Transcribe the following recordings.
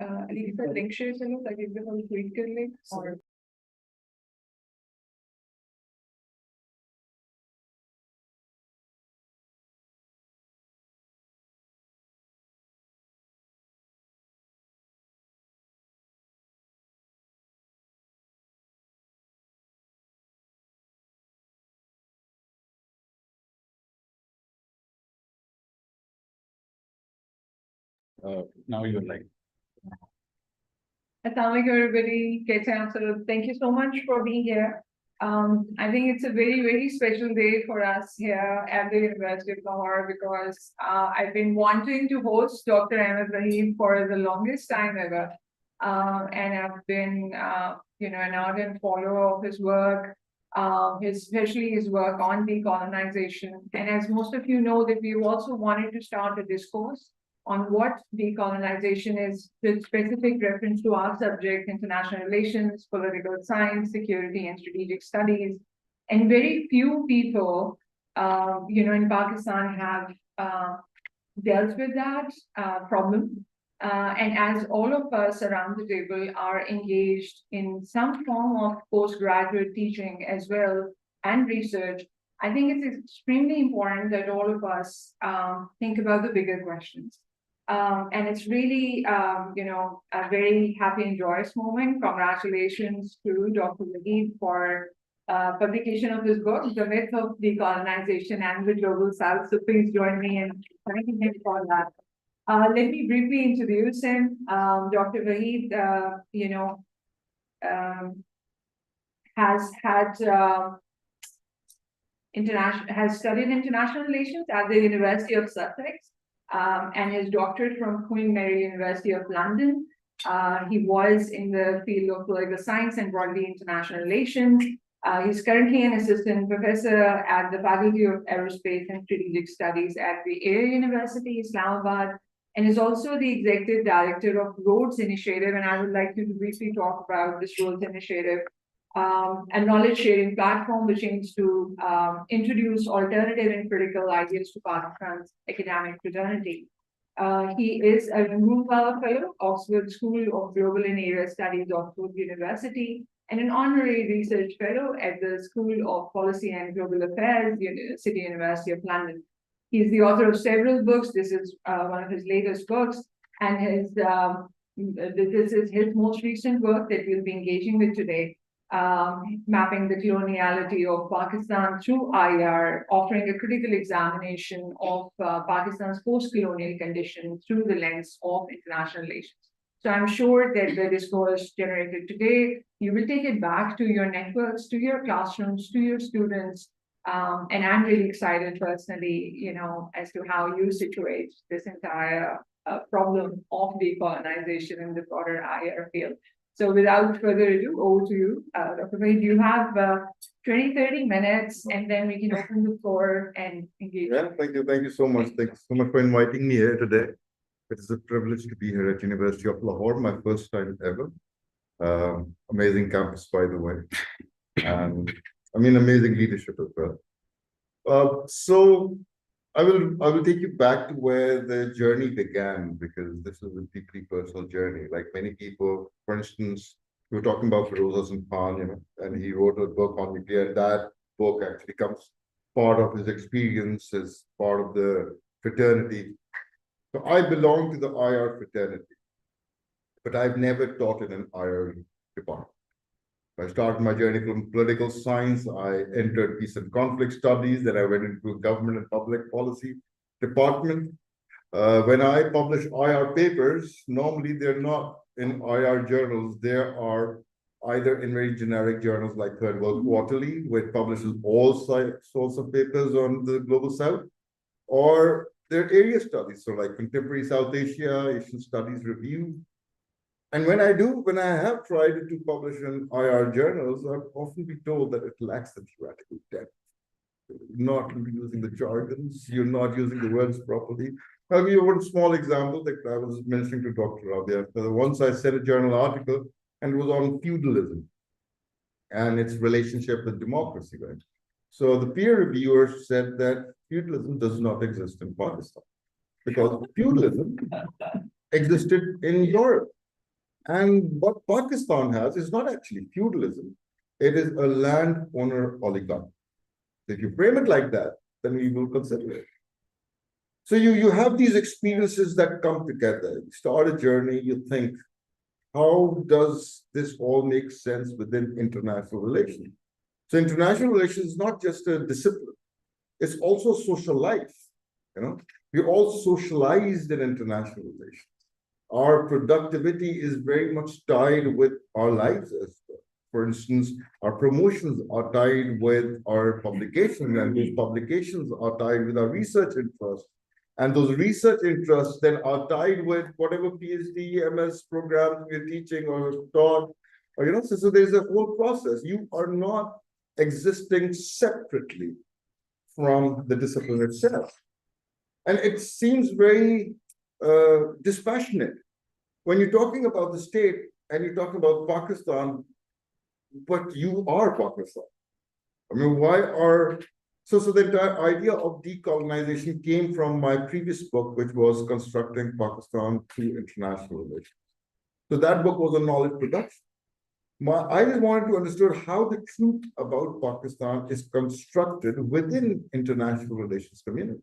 अली का link share करो ताकि एकदम हम ट्वीट कर लें और Now you're like. Assalamualaikum everybody. कैसे हैं आप सब? Thank you so much for being here. I think it's a very special day for us here at the University of Lahore because I've been wanting to host Dr. Ahmed for the longest time ever, and I've been an ardent follower of his work, especially his work on decolonization. And as most of you know, that we also wanted to start a discourse on what decolonization is, with specific reference to our subject, international relations, political science, security, and strategic studies. And very few people, in Pakistan have dealt with that problem. And as all of us around the table are engaged in some form of postgraduate teaching as well and research, I think it's extremely important that all of us think about the bigger questions. And it's really, a very happy and joyous moment. Congratulations to Dr. Waheed for publication of his book, The Myth of Decolonization and the Global South. So please join me in thanking him for that. Let me briefly introduce him. Dr. Waheed, has had has studied international relations at the University of Sussex, and his doctorate from Queen Mary University of London. He was in the field of political science and broadly international relations. He's currently an assistant professor at the Faculty of Aerospace and Strategic Studies at the Air University, Islamabad, and is also the executive director of Roads Initiative. And I would like to briefly talk about this Roads Initiative, a knowledge sharing platform which aims to introduce alternative and critical ideas to Pakistan's academic fraternity. He is a Rupal Fellow, Oxford School of Global and Area Studies, Oxford University, and an honorary research fellow at the School of Policy and Global Affairs, City University of London. He's the author of several books. This is one of his latest books, and this is his most recent work that we'll be engaging with today. Mapping the coloniality of Pakistan through IR, offering a critical examination of Pakistan's post-colonial condition through the lens of international relations. So I'm sure that the discourse generated today, you will take it back to your networks, to your classrooms, to your students. And I'm really excited personally, as to how you situate this entire problem of decolonization in the broader IR field. So without further ado, over to you, Dr. Waheed. You have 20, 30 minutes, and then we can open the floor and engage. Yeah, thank you. Thank you so much. Thank you so much for inviting me here today. It is a privilege to be here at University of Lahore, my first time ever. Amazing campus, by the way. And amazing leadership as well. So I will take you back to where the journey began, because this is a deeply personal journey. Like many people, for instance, we were talking about Firoz Khan, and he wrote a book on nuclear, and that book actually comes part of his experience as part of the fraternity. So I belong to the IR fraternity, but I've never taught in an IR department. I started my journey from political science. I entered peace and conflict studies. Then I went into government and public policy department. When I publish IR papers, normally they're not in IR journals. They are either in very generic journals like Third World Quarterly, which publishes all sorts of papers on the Global South, or they're area studies, so like Contemporary South Asia, Asian Studies Review. And when I have tried to publish in IR journals, I've often been told that it lacks the theoretical depth. You're not using the jargons, you're not using the words properly. I'll give you one small example that I was mentioning to Dr. Rabia. Once I said a journal article, and it was on feudalism and its relationship with democracy, right? So the peer reviewer said that feudalism does not exist in Pakistan, because feudalism existed in Europe. And what Pakistan has is not actually feudalism. It is a landowner oligarchy. If you frame it like that, then we will consider it. So you have these experiences that come together. You start a journey, you think, how does this all make sense within international relations? So international relations is not just a discipline, it's also social life. You know, we all socialized in international relations. Our productivity is very much tied with our lives as well. For instance, our promotions are tied with our publications, and those publications are tied with our research interests. And those research interests then are tied with whatever PhD, MS programs we're teaching or taught, or so there's a whole process. You are not existing separately from the discipline itself. And it seems very dispassionate when you're talking about the state and you're talking about Pakistan, but you are Pakistan. I mean, why are so the entire idea of decolonization came from my previous book, which was Constructing Pakistan Through International Relations. So that book was on knowledge production. I just wanted to understand how the truth about Pakistan is constructed within international relations community.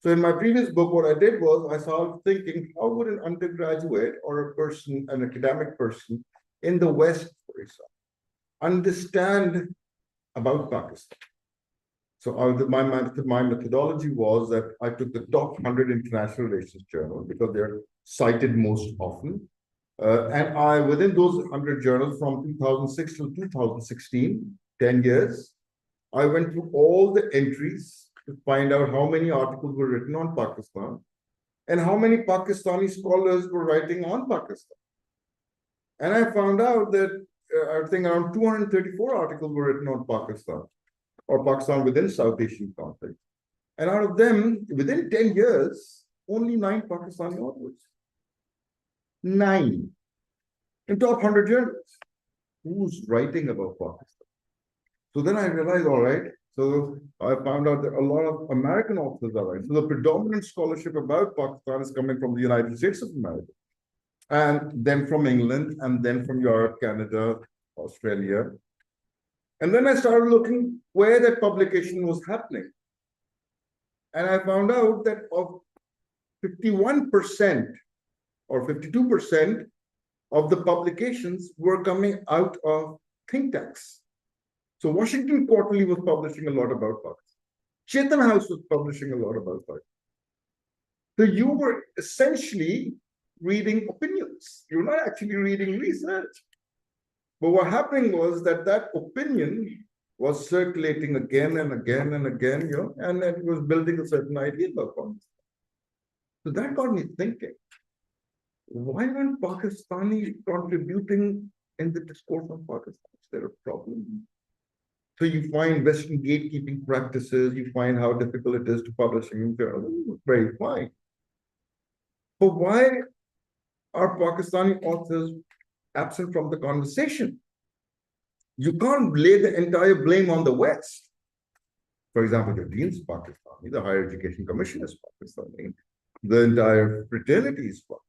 So in my previous book, what I did was I started thinking, how would an undergraduate or a person, an academic person in the West, for example, understand about Pakistan? So my methodology was that I took the top 100 international relations journals because they're cited most often. And within those 100 journals from 2006 to 2016, 10 years, I went through all the entries to find out how many articles were written on Pakistan and how many Pakistani scholars were writing on Pakistan. And I found out that I think around 234 articles were written on Pakistan or Pakistan within South Asian context. And out of them, within 10 years, only 9 Pakistani authors. 9 in top 100 journals. Who's writing about Pakistan? So then I realized, all right, so I found out that a lot of American authors are writing. So the predominant scholarship about Pakistan is coming from the United States of America, and then from England, and then from Europe, Canada, Australia. And then I started looking where that publication was happening. And I found out that of 51% or 52% of the publications were coming out of think tanks. So Washington Quarterly was publishing a lot about Pakistan. Chatham House was publishing a lot about Pakistan. So you were essentially reading opinions. You're not actually reading research. But what happened was that opinion was circulating again and again and again, and it was building a certain idea about Pakistan. So that got me thinking, why aren't Pakistanis contributing in the discourse on Pakistan? Is there a problem? So you find Western gatekeeping practices, you find how difficult it is to publish in journals. Very fine. But why are Pakistani authors absent from the conversation? You can't lay the entire blame on the West. For example, the dean's Pakistani, the Higher Education Commission is Pakistani, the entire fraternity is Pakistani.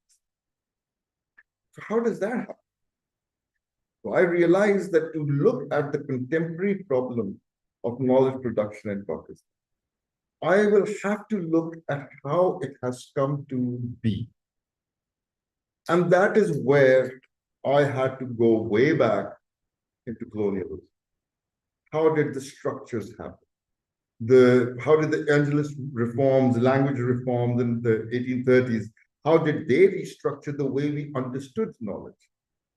So how does that happen? So I realized that to look at the contemporary problem of knowledge production in Pakistan, I will have to look at how it has come to be. And that is where I had to go way back into colonialism. How did the structures happen? How did the Angelus reforms, language reforms in the 1830s, how did they restructure the way we understood knowledge?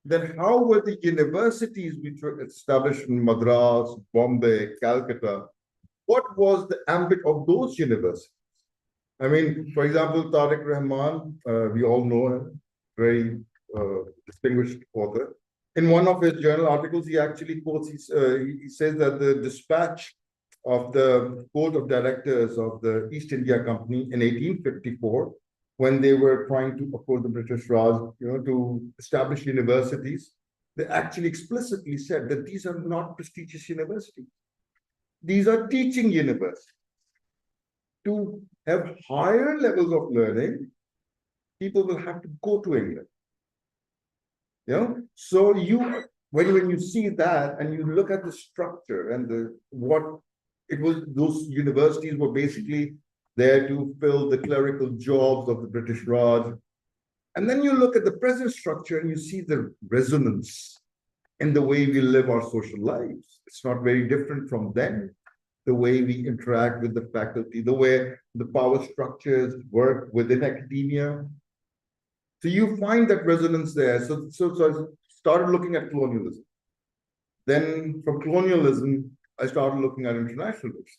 Then how were the universities which were established in Madras, Bombay, Calcutta, what was the ambit of those universities? I mean, for example, Tariq Rahman, we all know him, very distinguished author. In one of his journal articles, he actually quotes, he says that the dispatch of the Board of Directors of the East India Company in 1854, when they were trying to oppose the British Raj, to establish universities, they actually explicitly said that these are not prestigious universities. These are teaching universities. To have higher levels of learning, people will have to go to England. You know, so when you see that and you look at the structure and what it was, those universities were basically there to fill the clerical jobs of the British Raj. And then you look at the present structure and you see the resonance in the way we live our social lives. It's not very different from then. The way we interact with the faculty, the way the power structures work within academia. So you find that resonance there. So I started looking at colonialism. Then from colonialism, I started looking at international relations.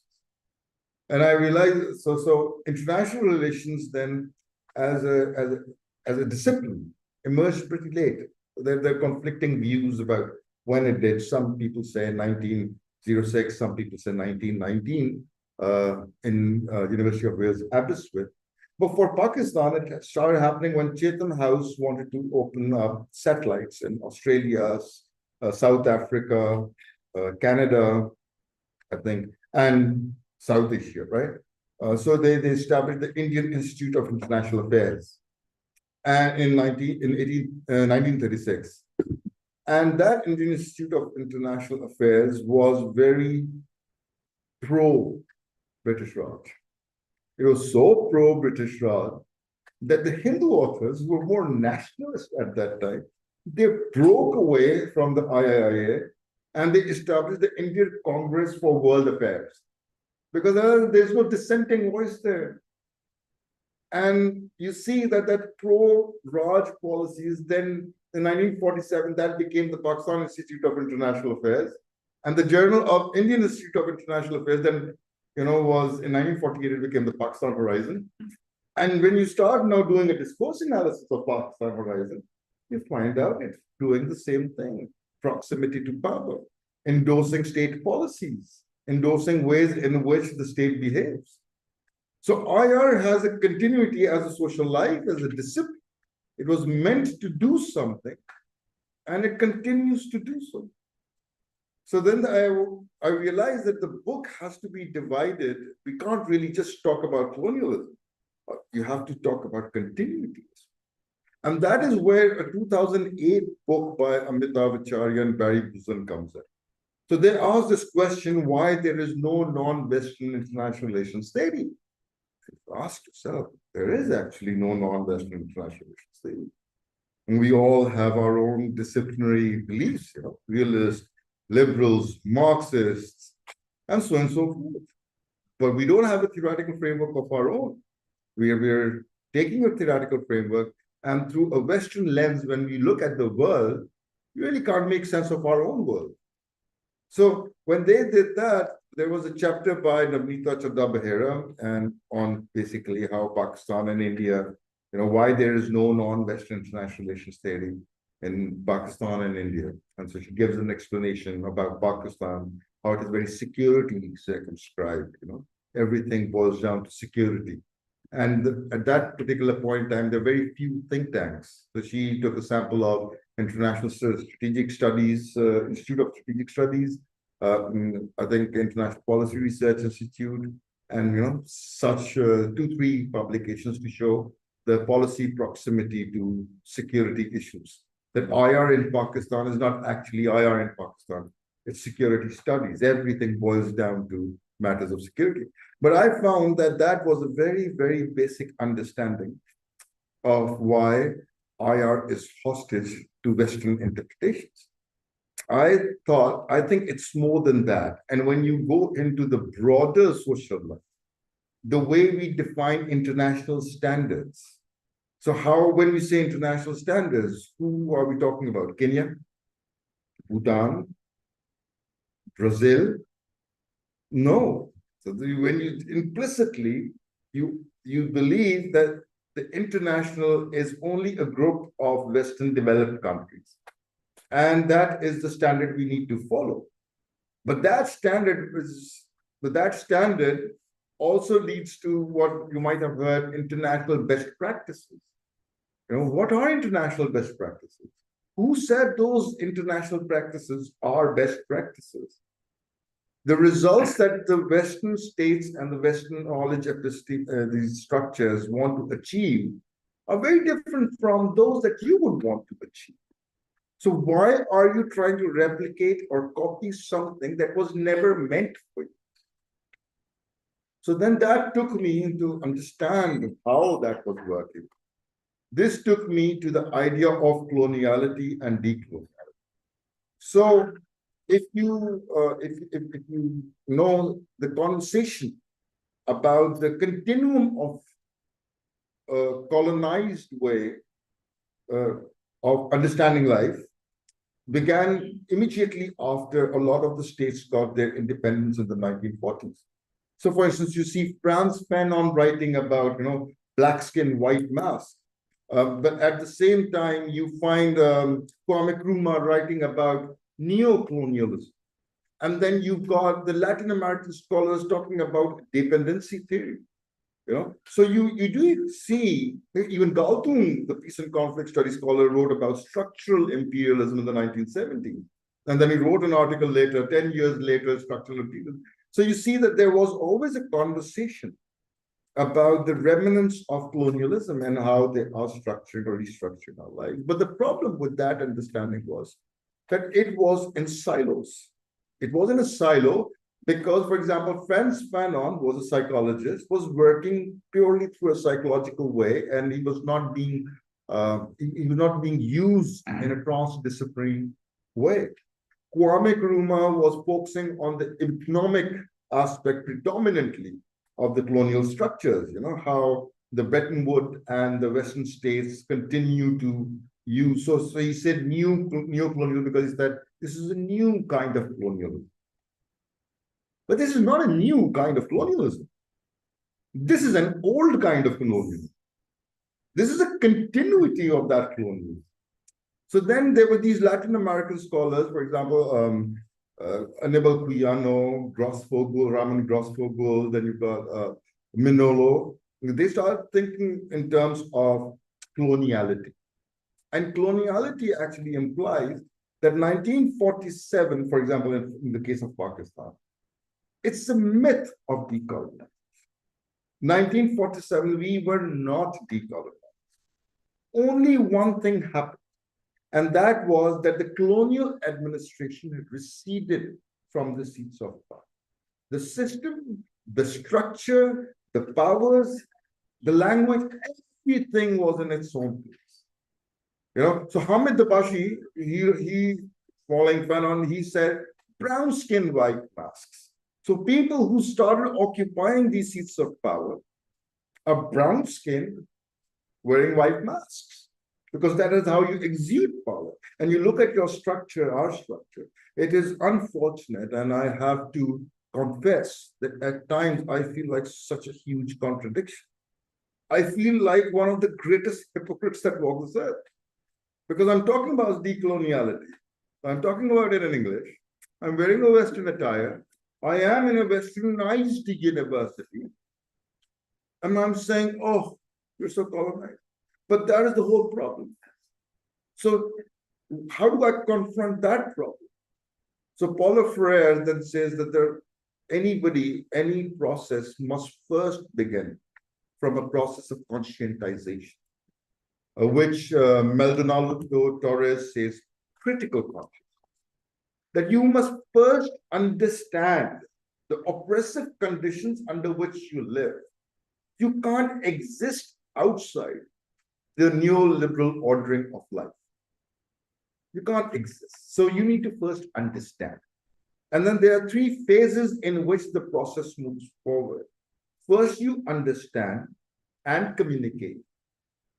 And I realized, so international relations then as a discipline emerged pretty late. There are conflicting views about when it did. Some people say 1906, some people say 1919 in University of Wales, Aberystwyth. But for Pakistan, it started happening when Chatham House wanted to open up satellites in Australia, South Africa, Canada, I think, and South Asia, right? So they established the Indian Institute of International Affairs and in 1936. And that Indian Institute of International Affairs was very pro-British Raj. It was so pro-British Raj that the Hindu authors who were more nationalist at that time, they broke away from the IIIA and they established the Indian Congress for World Affairs because there's no dissenting voice there. And you see that pro-Raj policies, then in 1947, that became the Pakistan Institute of International Affairs. And the Journal of Indian Institute of International Affairs then, was in 1948, it became the Pakistan Horizon. And when you start now doing a discourse analysis of Pakistan Horizon, you find out it's doing the same thing, proximity to power, endorsing state policies, endorsing ways in which the state behaves. So IR has a continuity as a social life, as a discipline. It was meant to do something, and it continues to do so. So then I realized that the book has to be divided. We can't really just talk about colonialism. You have to talk about continuities. And that is where a 2008 book by Amitav Acharya and Barry Buzan comes in. So they asked this question, why there is no non-Western international relations theory? Ask yourself, there is actually no non-Western international relations theory. And we all have our own disciplinary beliefs, realists, liberals, Marxists, and so forth. But we don't have a theoretical framework of our own. We're taking a theoretical framework, and through a Western lens, when we look at the world, we really can't make sense of our own world. So when they did that, there was a chapter by Navneeta Chadda Behera and on basically how Pakistan and India, why there is no non-Western international relations theory in Pakistan and India. And so she gives an explanation about Pakistan, how it is very security circumscribed, everything boils down to security. And at that particular point in time, there are very few think tanks. So she took a sample of International Strategic Studies, Institute of Strategic Studies, I think International Policy Research Institute, and such 2-3 publications to show the policy proximity to security issues. That IR in Pakistan is not actually IR in Pakistan. It's security studies. Everything boils down to matters of security. But I found that was a very, very basic understanding of why IR is hostage to Western interpretations. I think it's more than that. And when you go into the broader social life, the way we define international standards. So when we say international standards, who are we talking about? Kenya, Bhutan, Brazil? No. So when you implicitly, you believe that the international is only a group of Western developed countries. And that is the standard we need to follow. But that standard also leads to what you might have heard, international best practices. What are international best practices? Who said those international practices are best practices? The results that the Western states and the Western knowledge of these structures want to achieve are very different from those that you would want to achieve. So why are you trying to replicate or copy something that was never meant for you? So then that took me to understand how that was working. This took me to the idea of coloniality and decoloniality. So if you know the conversation about the continuum of colonized way uh, of understanding life began immediately after a lot of the states got their independence in the 1940s. So, for instance, you see Frantz Fanon writing about, black skin, white mask. But at the same time, you find Kwame Nkrumah writing about neo-colonialism. And then you've got the Latin American scholars talking about dependency theory. So you do see, even Galtung, the peace and conflict studies scholar, wrote about structural imperialism in the 1970s. And then he wrote an article later, 10 years later, structural imperialism. So you see that there was always a conversation about the remnants of colonialism and how they are structuring or restructuring our lives. But the problem with that understanding was that it was in silos. It wasn't a silo because, for example, Frantz Fanon was a psychologist, was working purely through a psychological way, and he was not being used in a transdisciplinary way. Kwame Nkrumah was focusing on the economic aspect predominantly of the colonial structures, how the Bretton Woods and the Western states continue to use. So he said neo-colonial because he said this is a new kind of colonialism. But this is not a new kind of colonialism. This is an old kind of colonialism. This is a continuity of that colonialism. So then there were these Latin American scholars, for example, Aníbal Cuyano, Grossfogel, Ramon Grossfogel, then you've got Minolo. They started thinking in terms of coloniality. And coloniality actually implies that 1947, for example, in the case of Pakistan, it's a myth of decolonization. 1947, we were not decolonized. Only one thing happened, and that was that the colonial administration had receded from the seats of power. The system, the structure, the powers, the language, everything was in its own place. So Hamid Dabashi, he following Fanon, he said, brown skin, white masks. So people who started occupying these seats of power are brown skinned, wearing white masks, because that is how you exude power. And you look at your structure, our structure, it is unfortunate, and I have to confess that at times I feel like such a huge contradiction. I feel like one of the greatest hypocrites that walk this earth, because I'm talking about decoloniality. I'm talking about it in English. I'm wearing a Western attire. I am in a westernized university. And I'm saying, oh, you're so colonized. But that is the whole problem. So how do I confront that problem? So Paulo Freire then says that any process must first begin from a process of conscientization, which Maldonado Torres says critical consciousness. That you must first understand the oppressive conditions under which you live. You can't exist outside the neoliberal ordering of life. You can't exist. So you need to first understand. And then there are three phases in which the process moves forward. First, you understand and communicate.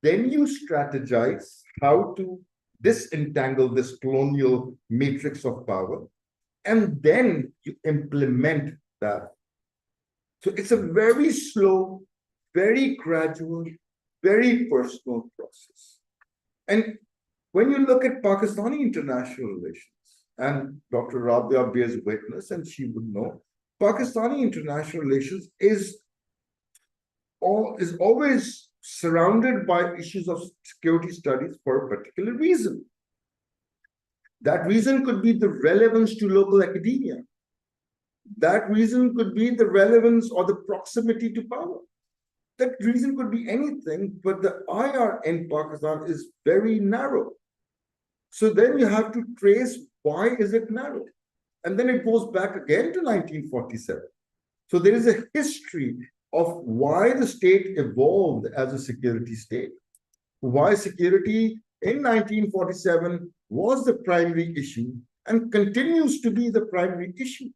Then you strategize how to disentangle this colonial matrix of power, and then you implement that. So it's a very slow, very gradual, very personal process. And when you look at Pakistani international relations, and Dr. Rabia bears witness, and she would know, Pakistani international relations is always surrounded by issues of security studies for a particular reason. That reason could be the relevance to local academia. That reason could be the relevance or the proximity to power. That reason could be anything, but the IR in Pakistan is very narrow. So then you have to trace why is it narrow? And then it goes back again to 1947. So there is a history of why the state evolved as a security state, why security in 1947 was the primary issue and continues to be the primary issue.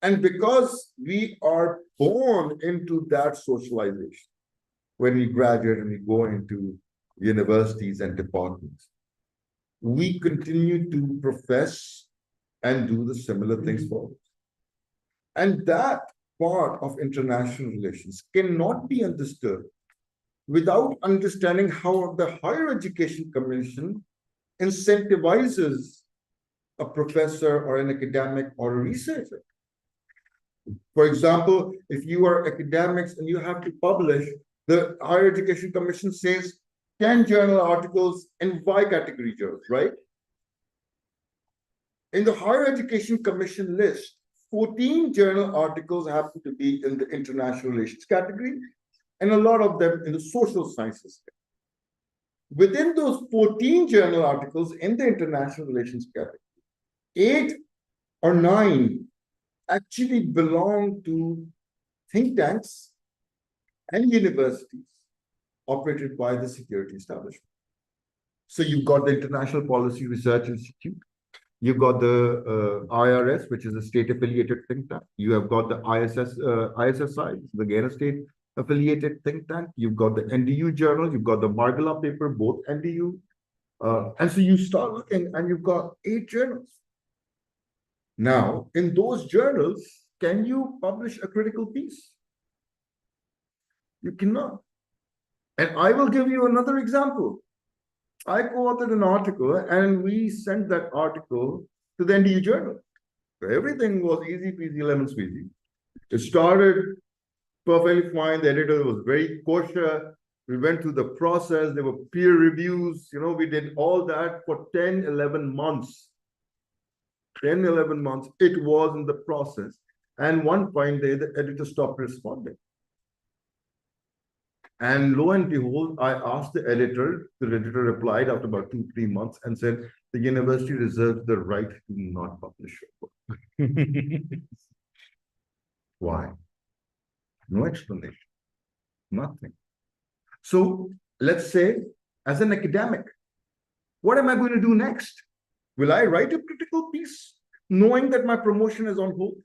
And because we are born into that socialization, when we graduate and we go into universities and departments, we continue to profess and do the similar things forward. And that part of international relations cannot be understood without understanding how the Higher Education Commission incentivizes a professor or an academic or a researcher. For example, if you are academics and you have to publish, the Higher Education Commission says 10 journal articles in Y category journals, right? In the Higher Education Commission list, 14 journal articles happen to be in the international relations category, and a lot of them in the social sciences. Within those 14 journal articles in the international relations category, 8 or 9 actually belong to think tanks and universities operated by the security establishment. So you've got the International Policy Research Institute, you've got the IRS, which is a state-affiliated think tank. You have got the ISSI, again a state-affiliated think tank. You've got the NDU journal, you've got the Margala paper, both NDU. And so you start looking and you've got 8 journals. Now, in those journals, can you publish a critical piece? You cannot. And I will give you another example. I co-authored an article and we sent that article to the NDU journal. So everything was easy peasy, lemon squeezy. It started perfectly fine. The editor was very kosher. We went through the process. There were peer reviews. We did all that for 10, 11 months. 10, 11 months, it was in the process. And one fine day, the editor stopped responding. And lo and behold, I asked the editor replied after about 2, 3 months and said, the university reserves the right to not publish your book. Why? No explanation, nothing. So let's say, as an academic, what am I going to do next? Will I write a critical piece knowing that my promotion is on hold?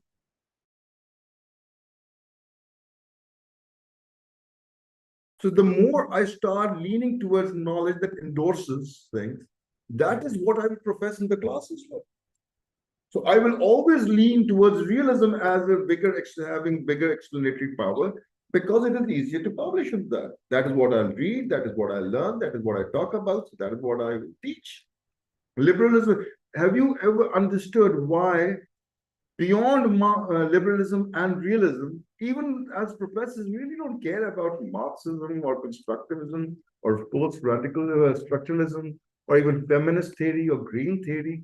So the more I start leaning towards knowledge that endorses things, that is what I will profess in the classes for. So I will always lean towards realism as having bigger explanatory power because it is easier to publish in that. That is what I'll read, that is what I learn, that is what I talk about, so that is what I will teach. Liberalism, have you ever understood why beyond liberalism and realism, even as professors, we really don't care about Marxism or constructivism or post-radical structuralism or even feminist theory or green theory?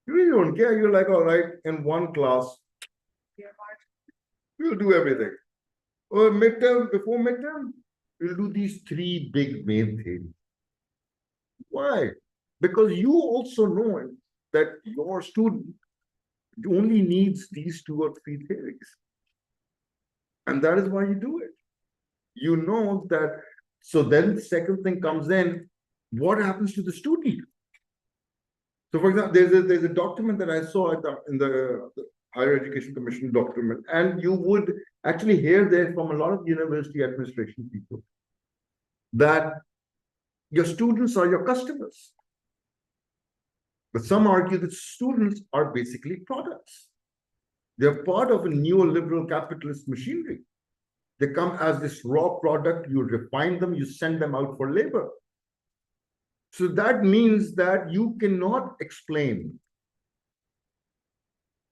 You really don't care. You're like, all right, in one class, we'll do everything. Or before midterm, we'll do these 3 big main theories. Why? Because you also know that your student only needs these 2 or 3 theories. And that is why you do it. You know that. So then the second thing comes in, what happens to the student? So for example, there's a document that I saw in the Higher Education Commission document, and you would actually hear there from a lot of university administration people that your students are your customers. But some argue that students are basically products. They're part of a neoliberal capitalist machinery. They come as this raw product, you refine them, you send them out for labor. So that means that you cannot explain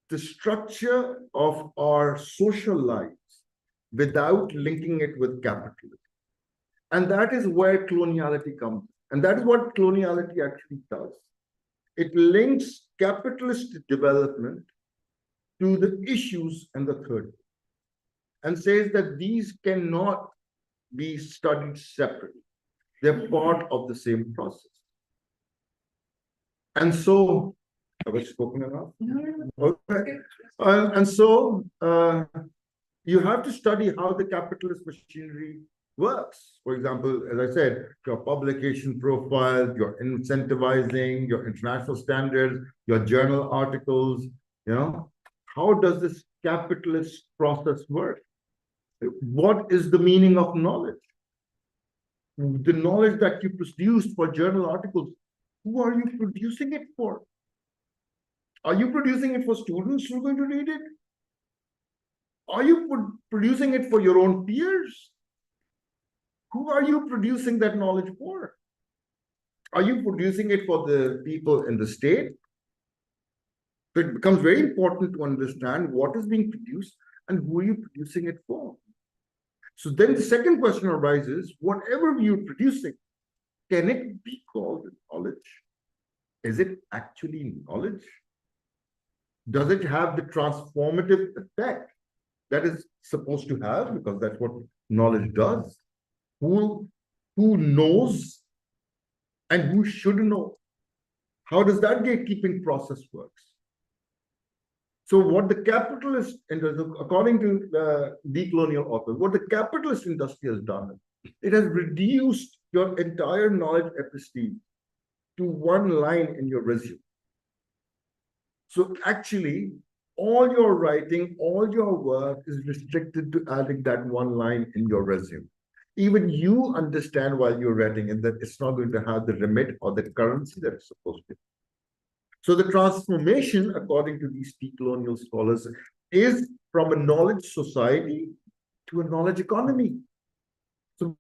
the structure of our social lives without linking it with capitalism. And that is where coloniality comes. And that is what coloniality actually does. It links capitalist development to the issues in the third and says that these cannot be studied separately. They're part of the same process. And so, have I spoken enough? No, no, no. Okay. And so, you have to study how the capitalist machinery works. For example, as I said, your publication profile, your incentivizing, your international standards, your journal articles, how does this capitalist process work? What is the meaning of knowledge? The knowledge that you produce for journal articles, who are you producing it for? Are you producing it for students who are going to read it? Are you producing it for your own peers? Who are you producing that knowledge for? Are you producing it for the people in the state? So it becomes very important to understand what is being produced and who are you producing it for. So then the second question arises, whatever you're producing, can it be called knowledge? Is it actually knowledge? Does it have the transformative effect that is supposed to have? Because that's what knowledge does. Who knows and who should know? How does that gatekeeping process works? So what the capitalist, according to the decolonial author, what the capitalist industry has done, it has reduced your entire knowledge episteme to one line in your resume. So actually, all your writing, all your work is restricted to adding that one line in your resume. Even you understand while you're writing it that it's not going to have the remit or the currency that it's supposed to. So the transformation, according to these decolonial scholars, is from a knowledge society to a knowledge economy. So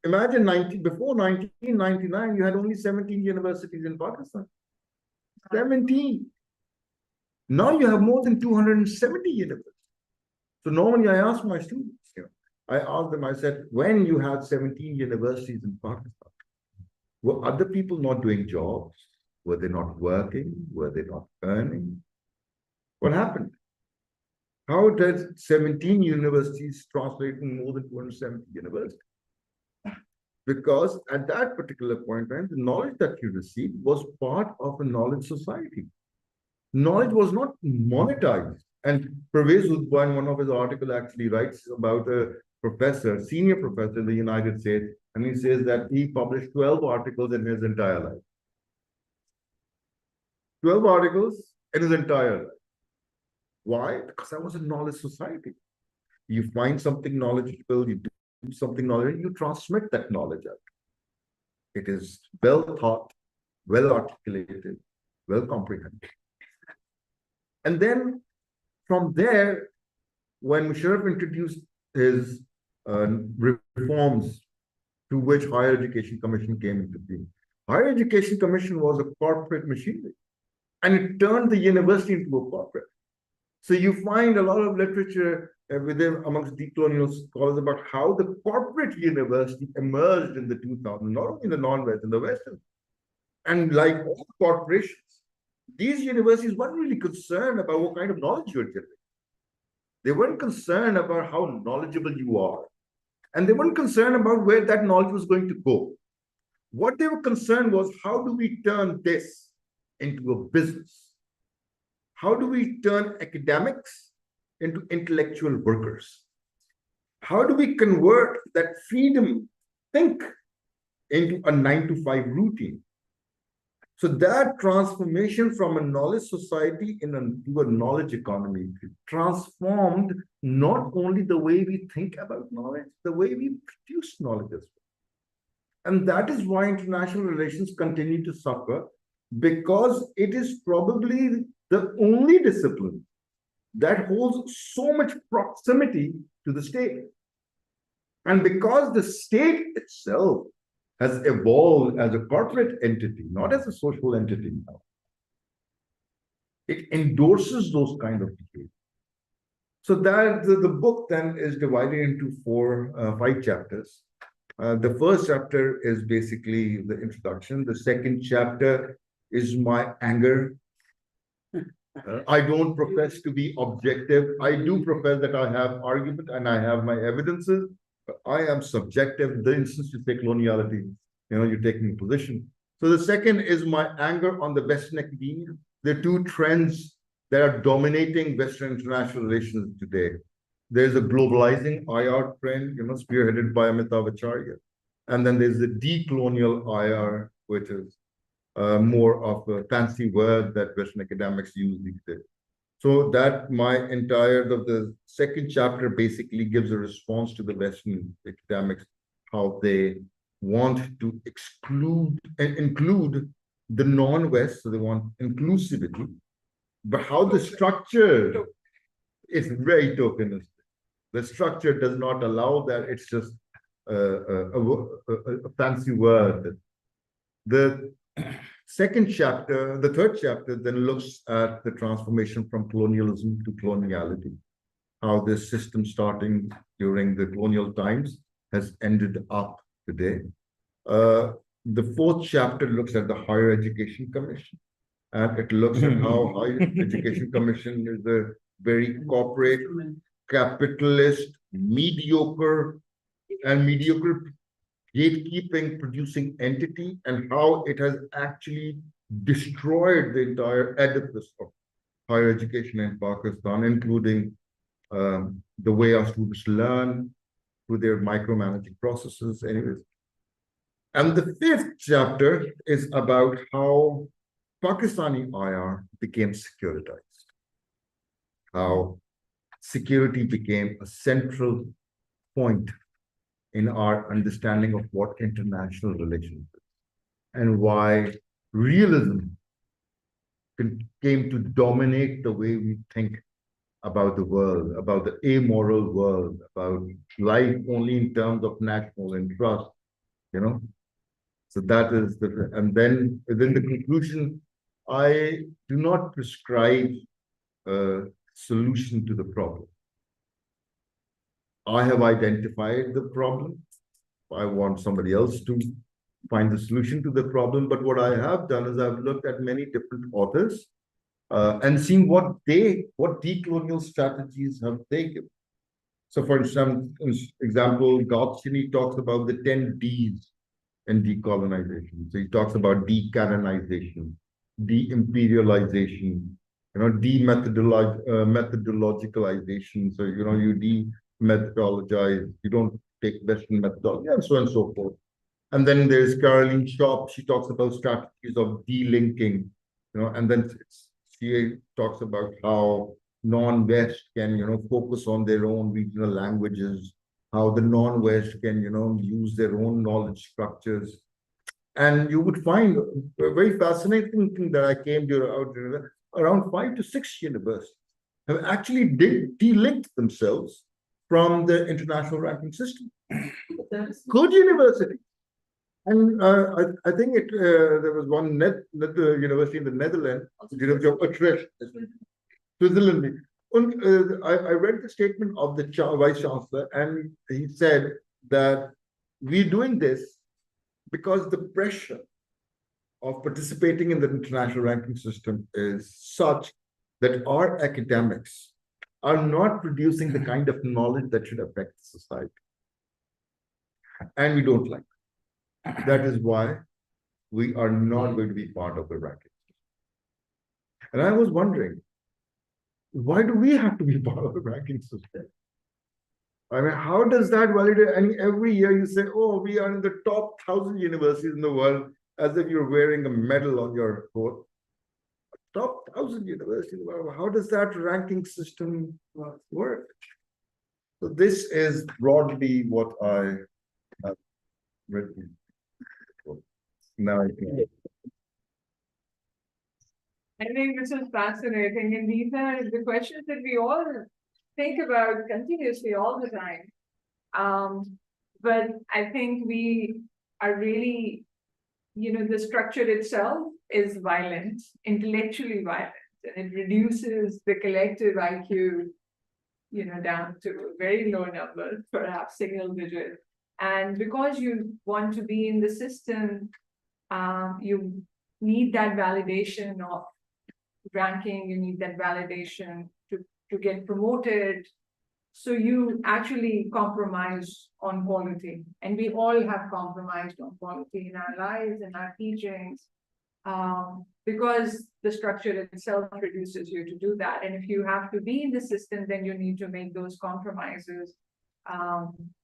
imagine before 1999, you had only 17 universities in Pakistan. 17. Now you have more than 270 universities. So normally I ask my students, I asked them, I said, when you had 17 universities in Pakistan, were other people not doing jobs? Were they not working? Were they not earning? What happened? How does 17 universities translate to more than 270 universities? Because at that particular point in time, the knowledge that you received was part of a knowledge society. Knowledge was not monetized. And Pervez Udwan, one of his articles actually writes about a professor, senior professor in the United States, and he says that he published 12 articles in his entire life. 12 articles in his entire life. Why? Because that was a knowledge society. You find something knowledgeable, you do something knowledgeable, you transmit that knowledge out. It is well thought, well articulated, well comprehended. And then from there, when Musharraf introduced his reforms to which Higher Education Commission came into being, Higher Education Commission was a corporate machinery, and it turned the university into a corporate. So you find a lot of literature amongst decolonial scholars about how the corporate university emerged in the 2000s, not only in the non-West, in the Western. And like all corporations, these universities weren't really concerned about what kind of knowledge you're generating. They weren't concerned about how knowledgeable you are. And they weren't concerned about where that knowledge was going to go. What they were concerned was, how do we turn this into a business? How do we turn academics into intellectual workers? How do we convert that freedom think into a 9-to-5 routine? So that transformation from a knowledge society to a knowledge economy transformed not only the way we think about knowledge, the way we produce knowledge as well. And that is why international relations continue to suffer, because it is probably the only discipline that holds so much proximity to the state. And because the state itself has evolved as a corporate entity, not as a social entity now, it endorses those kind of behavior. So that the book then is divided into 5 chapters. The first chapter is basically the introduction. The second chapter is my anger. I don't profess to be objective. I do profess that I have argument and I have my evidences, but I am subjective. The instance you say coloniality, you're taking a position. So the second is my anger on the Western academia. There are two trends that are dominating Western international relations today. There's a globalizing IR trend, spearheaded by Amitav Acharya. And then there's the decolonial IR, which is more of a fancy word that Western academics use these days. So that the second chapter basically gives a response to the Western academics, how they want to exclude and include the non-West, so they want inclusivity, but how the structure is very tokenistic. The structure does not allow that. It's just a fancy word. The third chapter then looks at the transformation from colonialism to coloniality, how this system starting during the colonial times has ended up today. The fourth chapter looks at the Higher Education Commission, and it looks at how Higher Education Commission is a very corporate, capitalist, mediocre gatekeeping producing entity, and how it has actually destroyed the entire edifice of higher education in Pakistan, including the way our students learn through their micromanaging processes, anyways. And the fifth chapter is about how Pakistani IR became securitized, how security became a central point in our understanding of what international relations is, and why realism came to dominate the way we think about the world, about the amoral world, about life only in terms of national interest, So that is and then within the conclusion, I do not prescribe a solution to the problem. I have identified the problem. I want somebody else to find the solution to the problem. But what I have done is I've looked at many different authors and seen what decolonial strategies have they given. So for example, Galchini talks about the 10 Ds in decolonization. So he talks about decanonization, de-imperialization, methodologicalization. So, you de-methodologize, you don't take Western methodology, and so on and so forth. And then there's Caroline Shop. She talks about strategies of delinking, and then she talks about how non-West can, focus on their own regional languages, how the non-West can, use their own knowledge structures. And you would find a very fascinating thing that I came to around 5 to 6 universities have actually delinked themselves from the international ranking system. Good university. And I think there was one university in the Netherlands, University of Utrecht, Switzerland. I read the statement of the Vice Chancellor, and he said that we're doing this because the pressure of participating in the international ranking system is such that our academics are not producing the kind of knowledge that should affect society. And we don't like it. That is why we are not going to be part of the ranking. And I was wondering, why do we have to be part of the ranking system? I mean, how does that validate? And every year you say, oh, we are in the top 1,000 universities in the world, as if you're wearing a medal on your coat. Top 1,000 universities. How does that ranking system work? So this is broadly what I have written. Now I can. I think this is fascinating, and these are the questions that we all think about continuously all the time. But I think we are really, the structure itself is violent, intellectually violent, and it reduces the collective IQ, down to very low numbers, perhaps single digit. And because you want to be in the system, you need that validation of ranking, you need that validation to get promoted. So you actually compromise on quality, and we all have compromised on quality in our lives and our teachings. Because the structure itself reduces you to do that. And if you have to be in the system, then you need to make those compromises.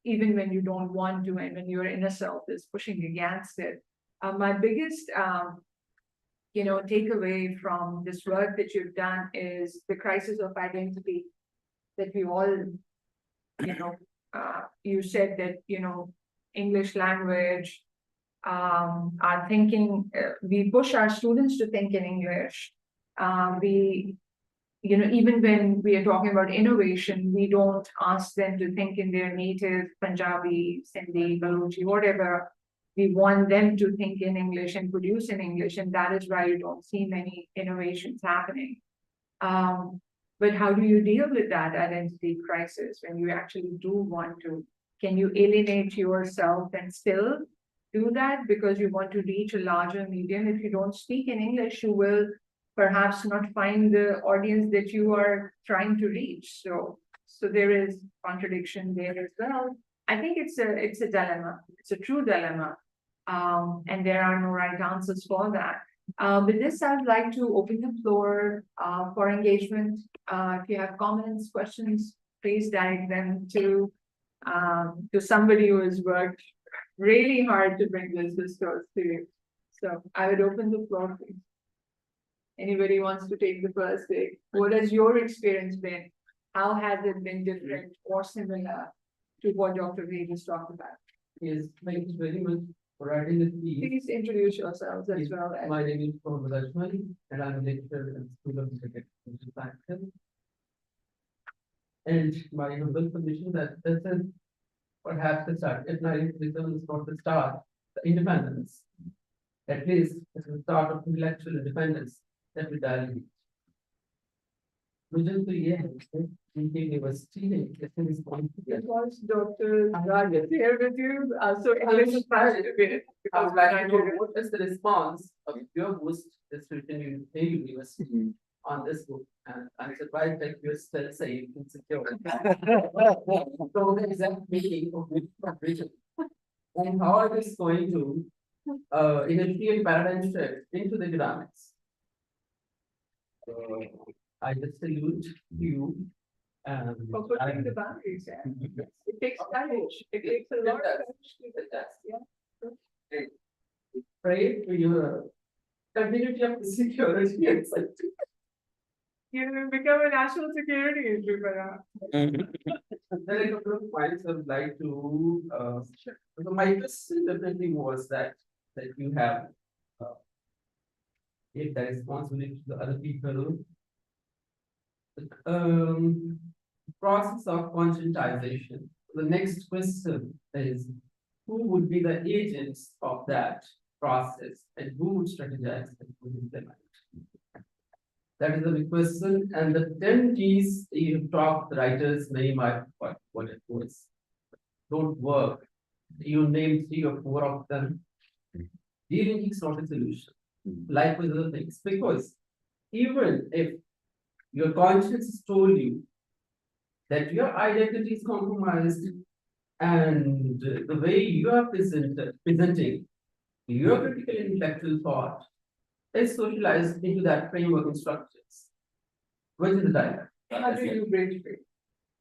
Even when you don't want to, and when your inner self is pushing against it. My biggest, takeaway from this work that you've done is the crisis of identity that we all, you said that, English language, our thinking, we push our students to think in English. Even when we are talking about innovation, we don't ask them to think in their native Punjabi, Sindhi, Baluchi, whatever. We want them to think in English and produce in English, and that is why you don't see many innovations happening. But how do you deal with that identity crisis when you actually do want to? Can you alienate yourself and still do that because you want to reach a larger medium? If you don't speak in English, you will perhaps not find the audience that you are trying to reach. So there is contradiction there as well. I think it's a dilemma. It's a true dilemma. And there are no right answers for that. With this, I'd like to open the floor for engagement. If you have comments, questions, please direct them to somebody who has worked really hard to bring this discourse to you. So I would open the floor, please. Anybody wants to take the first take? What has your experience been? How has it been different or similar to what Dr. Waheed just talked about? Yes, thank you very much for writing this piece. Please introduce yourselves as Yes, well. My name is Ahmed, and I'm a lecturer at the School of Decolonization Sciences. And my humble submission that this is perhaps the start, if not is not the start, the independence. At least it's the start of intellectual independence that we value. मुझे तो ये है कि उनकी university ने कैसे respond किया। Because Dr. Raj is here with you, so English is fast a bit. I would like to know what is the response of your host distribution university on this book, and I'm surprised that you're still safe and secure. So the exact meaning of this vision, and how are we going to initiate paradigm shift into the dynamics? I just salute you. For pushing the boundaries, yeah. It takes courage. It takes a lot of courage to do that, yeah. Pray for your continuity of security and safety. You become a national security issue for that. There are a couple of points I would like to, so my question definitely was that you have, if the responsibility to the other people, process of conscientization. The next question is, who would be the agents of that process and who would strategize and who would implement? That is the big question. And the 10 T's you talk, the writers name what it was. Don't work. You name 3 or 4 of them. Dealing is not a solution. Like with other things. Because even if your conscience told you that your identity is compromised and the way you are presenting your critical intellectual thought is socialized into that framework and structures. Which is the dilemma? How do you break free?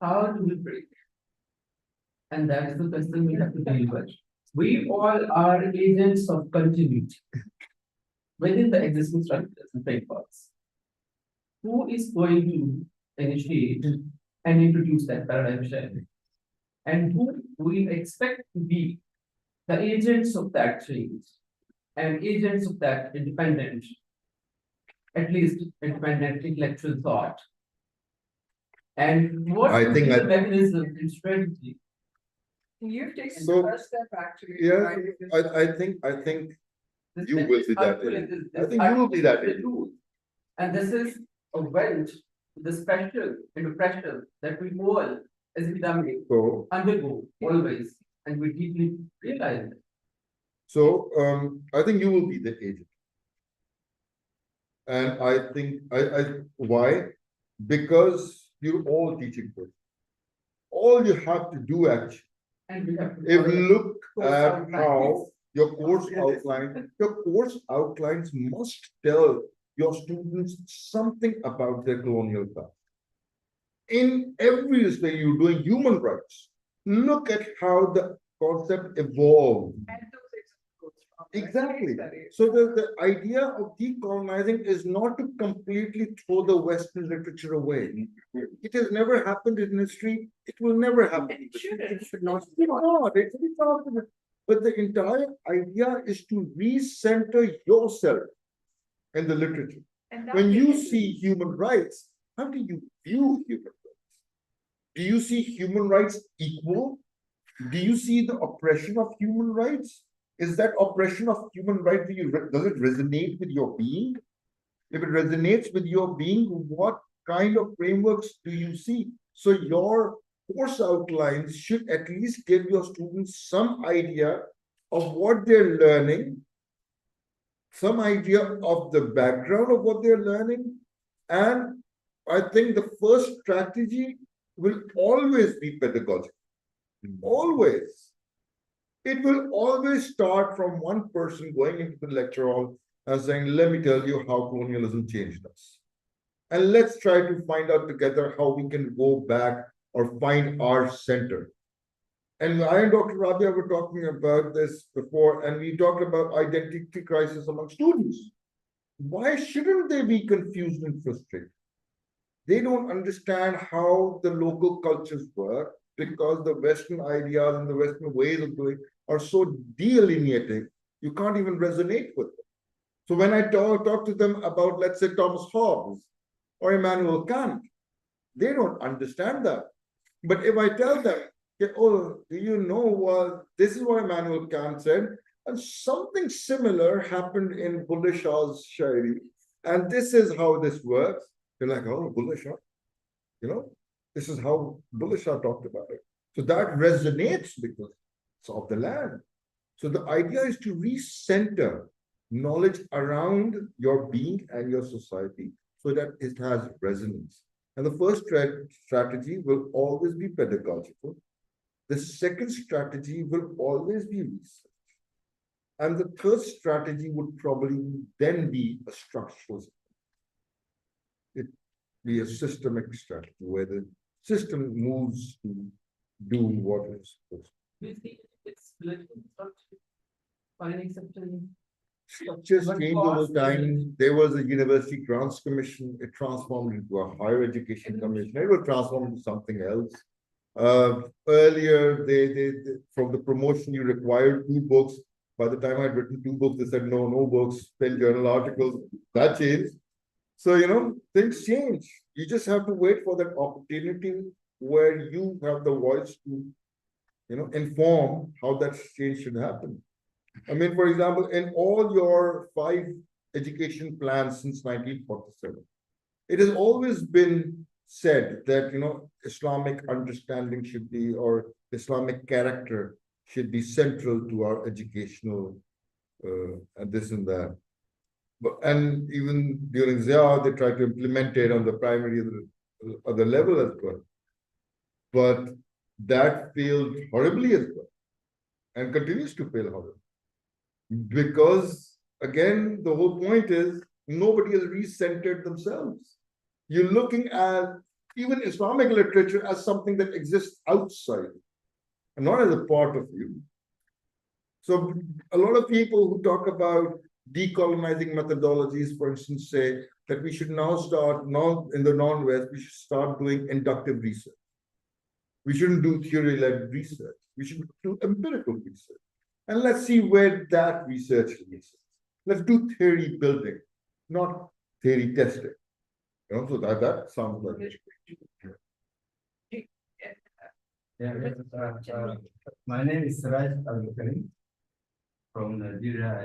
How do we break? And that is the question we have to deal with. We all are agents of continuity within the existing structures and frameworks. Who is going to initiate and introduce that paradigm shift? And who we expect to be the agents of that change and agents of that independent, at least independent intellectual thought? And what I think is the I- mechanism and strategy? You've taken So, the first step actually. Yeah, right? I think This you will be that article agent. is- I think you will be that the agent. tool. And this is a vent, the special pressure that we all as epidemic So, undergo always, and we deeply realize it. I think you will be the agent. And I think, why? Because you're all teaching person. all you have to do actually. And we have to. If follow look course at outlines. how your course outlines must tell your students something about their colonial past. In every respect, you're doing human rights. Look at how the concept evolved. And those examples from Exactly. studies. So the idea of decolonizing is not to completely throw the Western literature away. It has never happened in history. It will never happen. It shouldn't. It should not. It's not. But the entire idea is to recenter yourself in the literature. And that's When the you issue. see human rights, how do you view human rights? Do you see human rights equal? Do you see the oppression of human rights? Is that oppression of human rights, does it resonate with your being? If it resonates with your being, what kind of frameworks do you see? So your course outlines should at least give your students some idea of what they're learning, some idea of the background of what they're learning. And I think the first strategy will always be pedagogical. Always. It will always start from one person going into the lecture hall and saying, let me tell you how colonialism changed us. And let's try to find out together how we can go back or find our center. And I and Dr. Rabia were talking about this before, and we talked about identity crisis among students. Why shouldn't they be confused and frustrated? They don't understand how the local cultures work because the Western ideas and the Western ways of doing are so delineating, you can't even resonate with them. So when I talk to them about, let's say, Thomas Hobbes or Immanuel Kant, they don't understand that. But if I tell them, okay, oh, do you know this is what Immanuel Kant said, and something similar happened in Bulleh Shah's Shairi, and this is how this works. They're like, oh, Bulleh Shah, this is how Bulleh Shah talked about it. So that resonates because it's of the land. So the idea is to recenter knowledge around your being and your society so that it has resonance. And the first strategy will always be pedagogical. The second strategy will always be research. And the third strategy would probably then be a structural. It be a systemic strategy where the system moves to do what it's supposed to. Do you think it's political structure? Finding something. Structures But change cost over time. There was a University Grants Commission. It transformed into a Higher Education Commission. It will transform into something else. Earlier, they from the promotion, you required 2 books. By the time I'd written 2 books, they said, no books, 10 journal articles. That changed. So, things change. You just have to wait for that opportunity where you have the voice to, inform how that change should happen. I mean, for example, in all your 5 education plans since 1947, it has always been said that, Islamic understanding should be, or Islamic character should be central to our educational, and this and that. And even during Zia, they tried to implement it on the primary other level as well. But that failed horribly as well, and continues to fail horribly. Because again, the whole point is nobody has recentered themselves. You're looking at even Islamic literature as something that exists outside and not as a part of you. So a lot of people who talk about decolonizing methodologies, for instance, say that we should now start, in the non-West, we should start doing inductive research. We shouldn't do theory-led research. We should do empirical research. And let's see where that research leads us. Let's do theory building, not theory testing. So that sounds like it. My name is Siraj Al-Karim from Nigeria.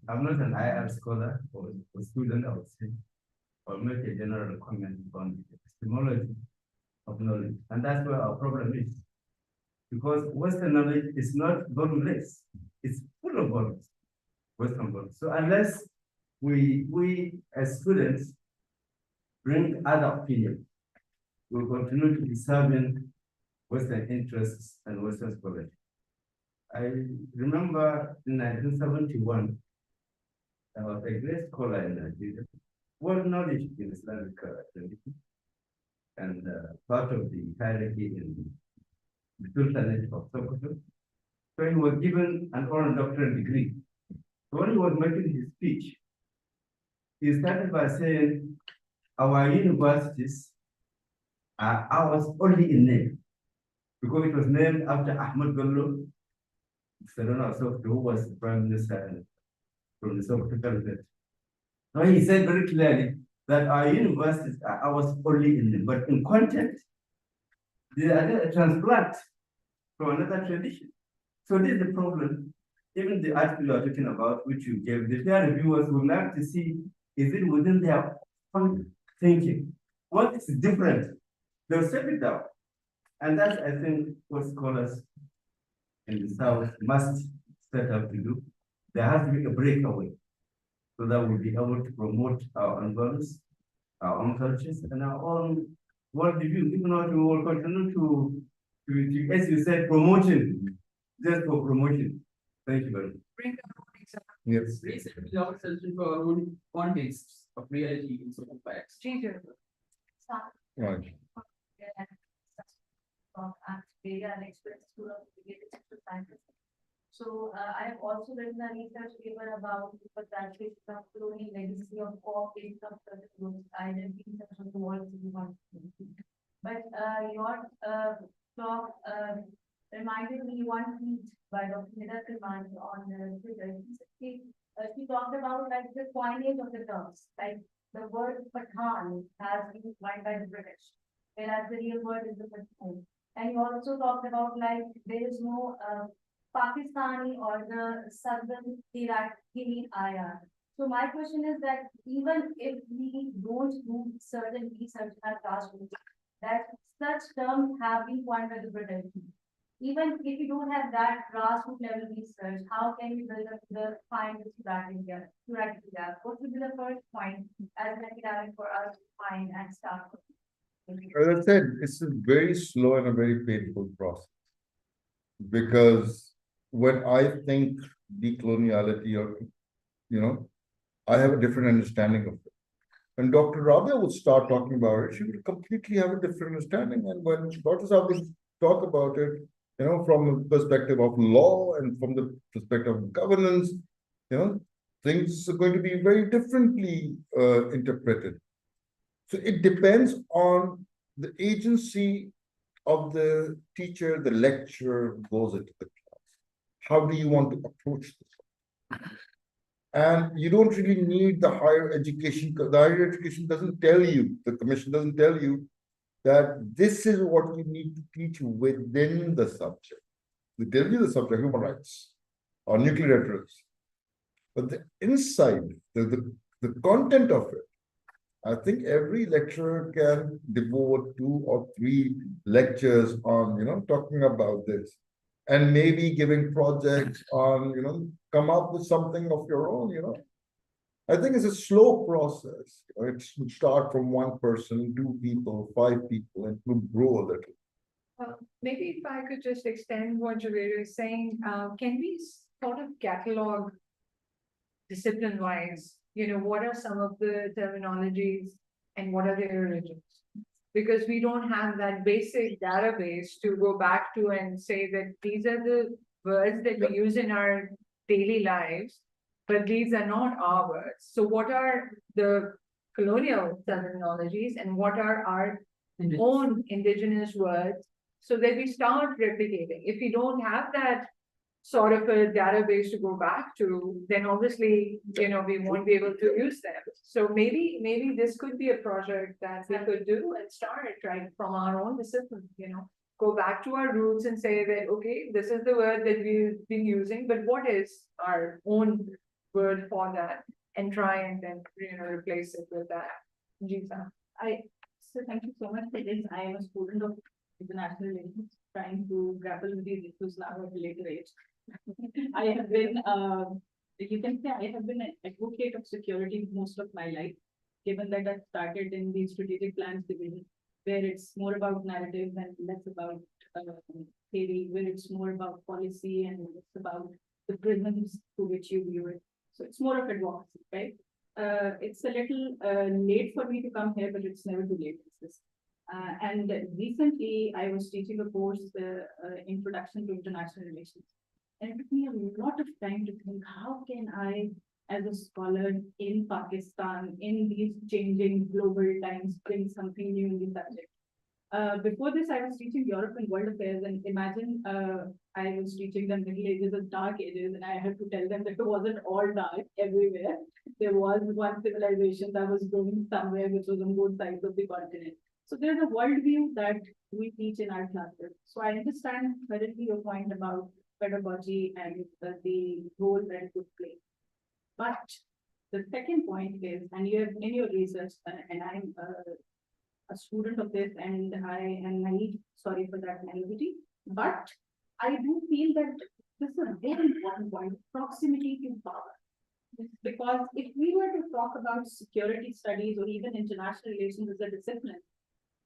I'm not an IR scholar or a student, I would say. I'll make a general comment on epistemology of knowledge. And that's where our problem is. Because Western knowledge is not volumeless, it's full of volumes, Western volumes. So unless we as students bring other opinions, will continue to be serving Western interests and Western scholars. I remember in 1971, there was a great scholar in Nigeria, well knowledge in Islamic tradition, and part of the hierarchy in the Sultanate of Sokoto. So he was given an honorary doctorate degree. So when he was making his speech, he started by saying, our universities are ours only in name, because it was named after Ahmed Bello, Sarona of Sokoto, who was the prime minister from the Sokoto Caliphate. So he said very clearly that our universities are ours only in name, but in content, they are a transplant from another tradition. So this is the problem. Even the article you are talking about, which you gave, the peer reviewers would like to see, is it within their own thinking? What is different? They'll set it down. And that's, I think, what scholars in the South must set up to do. There has to be a breakaway so that we'll be able to promote our own values, our own cultures, and our own worldview. If not, we will continue to, as you said, promotion, just for promotion. Thank you very much. Bring the voting center. Yes. Recently, ourselves into our own contexts of reality in social facts. Teacher. Right. So I have also written a research paper about the translation of colonial legacy of all based on certain groups, identity, such as the world. But your talk reminded me one tweet by Dr. Nida Kalman on Twitter. She talked about like the coinage of the terms, like the word Pathan has been coined by the British, whereas the real word is the Pathan. And you also talked about like there is no Pakistani or the Southern Iraqi IR. So my question is that even if we don't do certain research in our classrooms, that such terms have been coined by the British. Even if you don't have that grassroots level research, how can you build up the find this gap? What would be the first point as an academic for us to find and start with? As I said, it's a very slow and a very painful process. Because when I think decoloniality or, I have a different understanding of it. When Dr. Rabia would start talking about it, she would completely have a different understanding. And when Dr. Rabia talk about it, from the perspective of law and from the perspective of governance, things are going to be very differently interpreted. So it depends on the agency of the teacher, the lecturer who goes into the class. How do you want to approach this? And you don't really need the higher education, because the higher education doesn't tell you, the commission doesn't tell you that this is what you need to teach within the subject. They tell you the subject, human rights or nuclear drugs. But the inside, the content of it, I think every lecturer can devote 2 or 3 lectures on, talking about this. And maybe giving projects on, come up with something of your own. I think it's a slow process. It should start from 1 person, 2 people, 5 people, and it will grow a little. Maybe if I could just extend what Javier is saying, can we sort of catalog discipline-wise, what are some of the terminologies and what are their origins? Because we don't have that basic database to go back to and say that these are the words that we use in our daily lives, but these are not our words. So what are the colonial terminologies and what are our own indigenous words, so that we start replicating? If we don't have that sort of a database to go back to, then obviously, we won't be able to use them. So maybe this could be a project that we could do and start right from our own discipline, go back to our roots and say that, okay, this is the word that we've been using, but what is our own word for that? And try and then, replace it with that. Jeeta. So thank you so much for this. I am a student of international relations, trying to grapple with these issues now at a later age. I have been, you can say I have been an advocate of security most of my life. given that I started in the strategic plans division, where it's more about narrative and less about theory, where it's more about policy and it's about the prisms through which you view it. So it's more of advocacy, right? It's a little late for me to come here, but it's never too late. And recently, I was teaching a course, Introduction to International Relations. And it took me a lot of time to think, how can I, as a scholar in Pakistan, in these changing global times, bring something new in the subject? Before this, I was teaching Europe and world affairs, and imagine I was teaching them Middle Ages and Dark Ages, and I had to tell them that it wasn't all dark everywhere. There was one civilization that was growing somewhere, which was on both sides of the continent. So there's a worldview that we teach in our classes. So I understand thoroughly your point about pedagogy and the role that it would play. But the second point is, and you have in your research, and I'm a student of this, and I am naive, sorry for that naivety, but I do feel that this is a very important point, proximity to power. Because if we were to talk about security studies or even international relations as a discipline,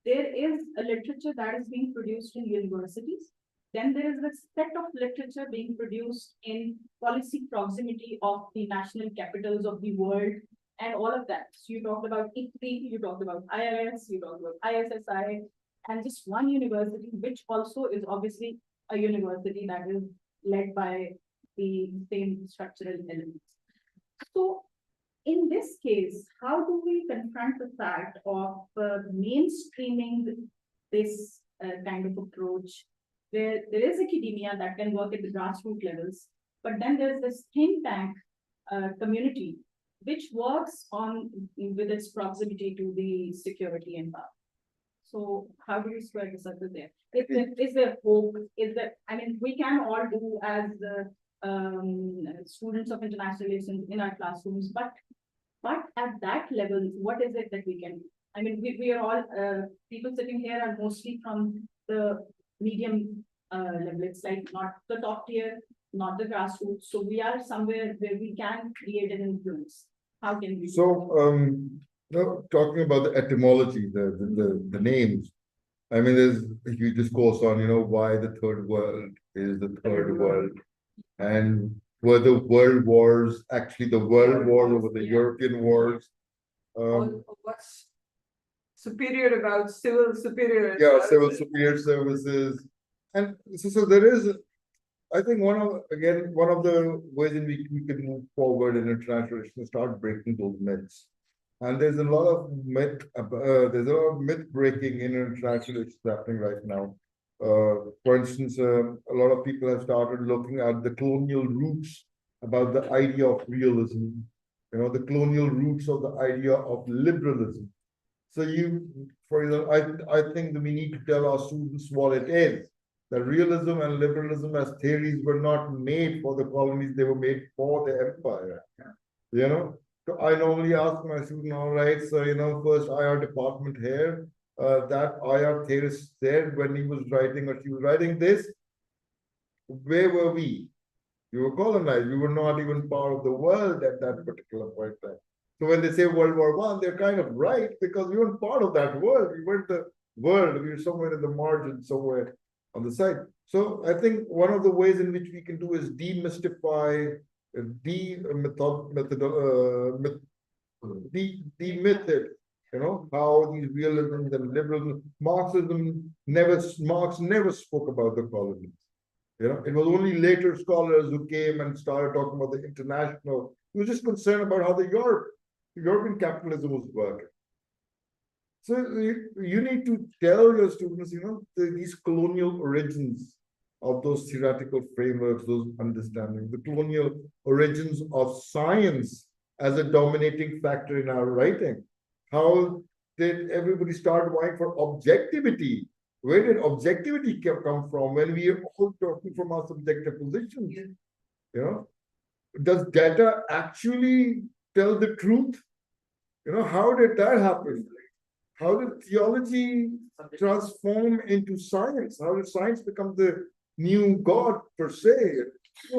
there is a literature that is being produced in universities. Then there is a set of literature being produced in policy proximity of the national capitals of the world and all of that. So you talked about ICRI, you talked about IIS, you talked about ISSI, and just one university, which also is obviously a university that is led by the same structural elements. So in this case, how do we confront the fact of mainstreaming this kind of approach, where there is academia that can work at the grassroots levels, but then there's this think tank community which works on with its proximity to the security and power. So how do you square the circle there? Is there hope? Is there? I mean, we can all do as students of international relations in our classrooms, but at that level, what is it that we can do? I mean, we are all people sitting here are mostly from the medium level. It's like not the top tier, not the grassroots. So we are somewhere where we can create an influence. How can we? So, talking about the etymology, the names. I mean, there's a huge discourse on, why the third world is the third world, and were the world wars actually the world wars over the European wars? What's superior about civil superior? Yeah, civil superior services, and so there is. I think one of the ways in which we can move forward in international relations is start breaking those myths. And there's a lot of myth breaking in international relations happening right now. For instance, a lot of people have started looking at the colonial roots about the idea of realism. The colonial roots of the idea of liberalism. So for example, I think that we need to tell our students what it is. That realism and liberalism as theories were not made for the colonies, they were made for the empire. So I normally ask my student, all right, so first IR department here, that IR theorist said when he was writing or she was writing this, where were we? We were colonized, we were not even part of the world at that particular point in time. So when they say World War I, they're kind of right, because we weren't part of that world. We weren't the world, we were somewhere in the margin, somewhere on the side. So I think one of the ways in which we can do is demystify, demyth it, how these realisms and liberalism, Marx never spoke about the colonies. It was only later scholars who came and started talking about the international. He was just concerned about how the European capitalism was working. So you need to tell your students, these colonial origins of those theoretical frameworks, those understandings, the colonial origins of science as a dominating factor in our writing. How did everybody start vying for objectivity? Where did objectivity come from when we are all talking from our subjective positions? Does data actually tell the truth? How did that happen? How did theology transform into science? How did science become the new God per se?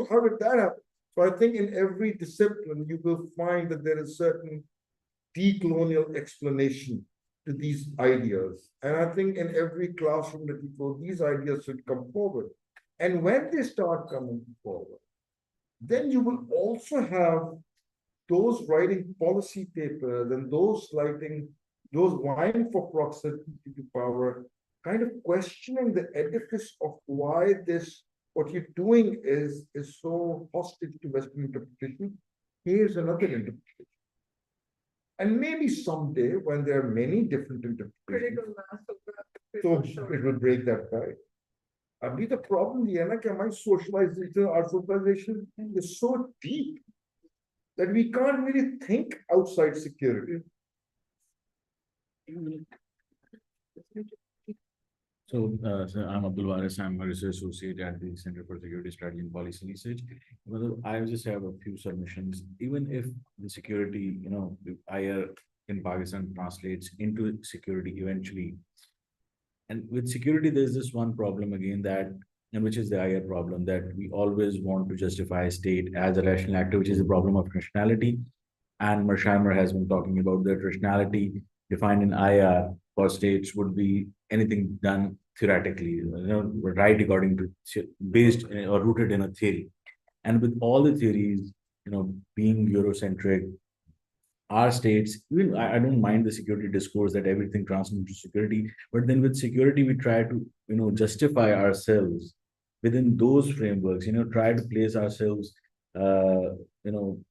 How did that happen? So I think in every discipline, you will find that there is certain decolonial explanation to these ideas. And I think in every classroom that you go, these ideas should come forward. And when they start coming forward, then you will also have those writing policy papers and those vying for proximity to power, kind of questioning the edifice of why what you're doing is so hostage to Western interpretation. Here's another interpretation. And maybe someday, when there are many different interpretations, Critical mass of that. so for sure. it will break that tie. I mean, the problem, my socialization, our socialization is so deep that we can't really think outside security. So I'm Abdul Waris. I'm a research associate at the Center for Security Strategy and Policy Research. Well, I just have a few submissions. Even if the security, the IR in Pakistan translates into security eventually. And with security, there's this one problem again and which is the IR problem, that we always want to justify state as a rational actor, which is a problem of rationality. And Mersheimer has been talking about that rationality defined in IR for states would be anything done theoretically, right according to based or rooted in a theory. And with all the theories, being Eurocentric, our states, even I don't mind the security discourse that everything transmits to security, but then with security, we try to, justify ourselves within those frameworks, try to place ourselves,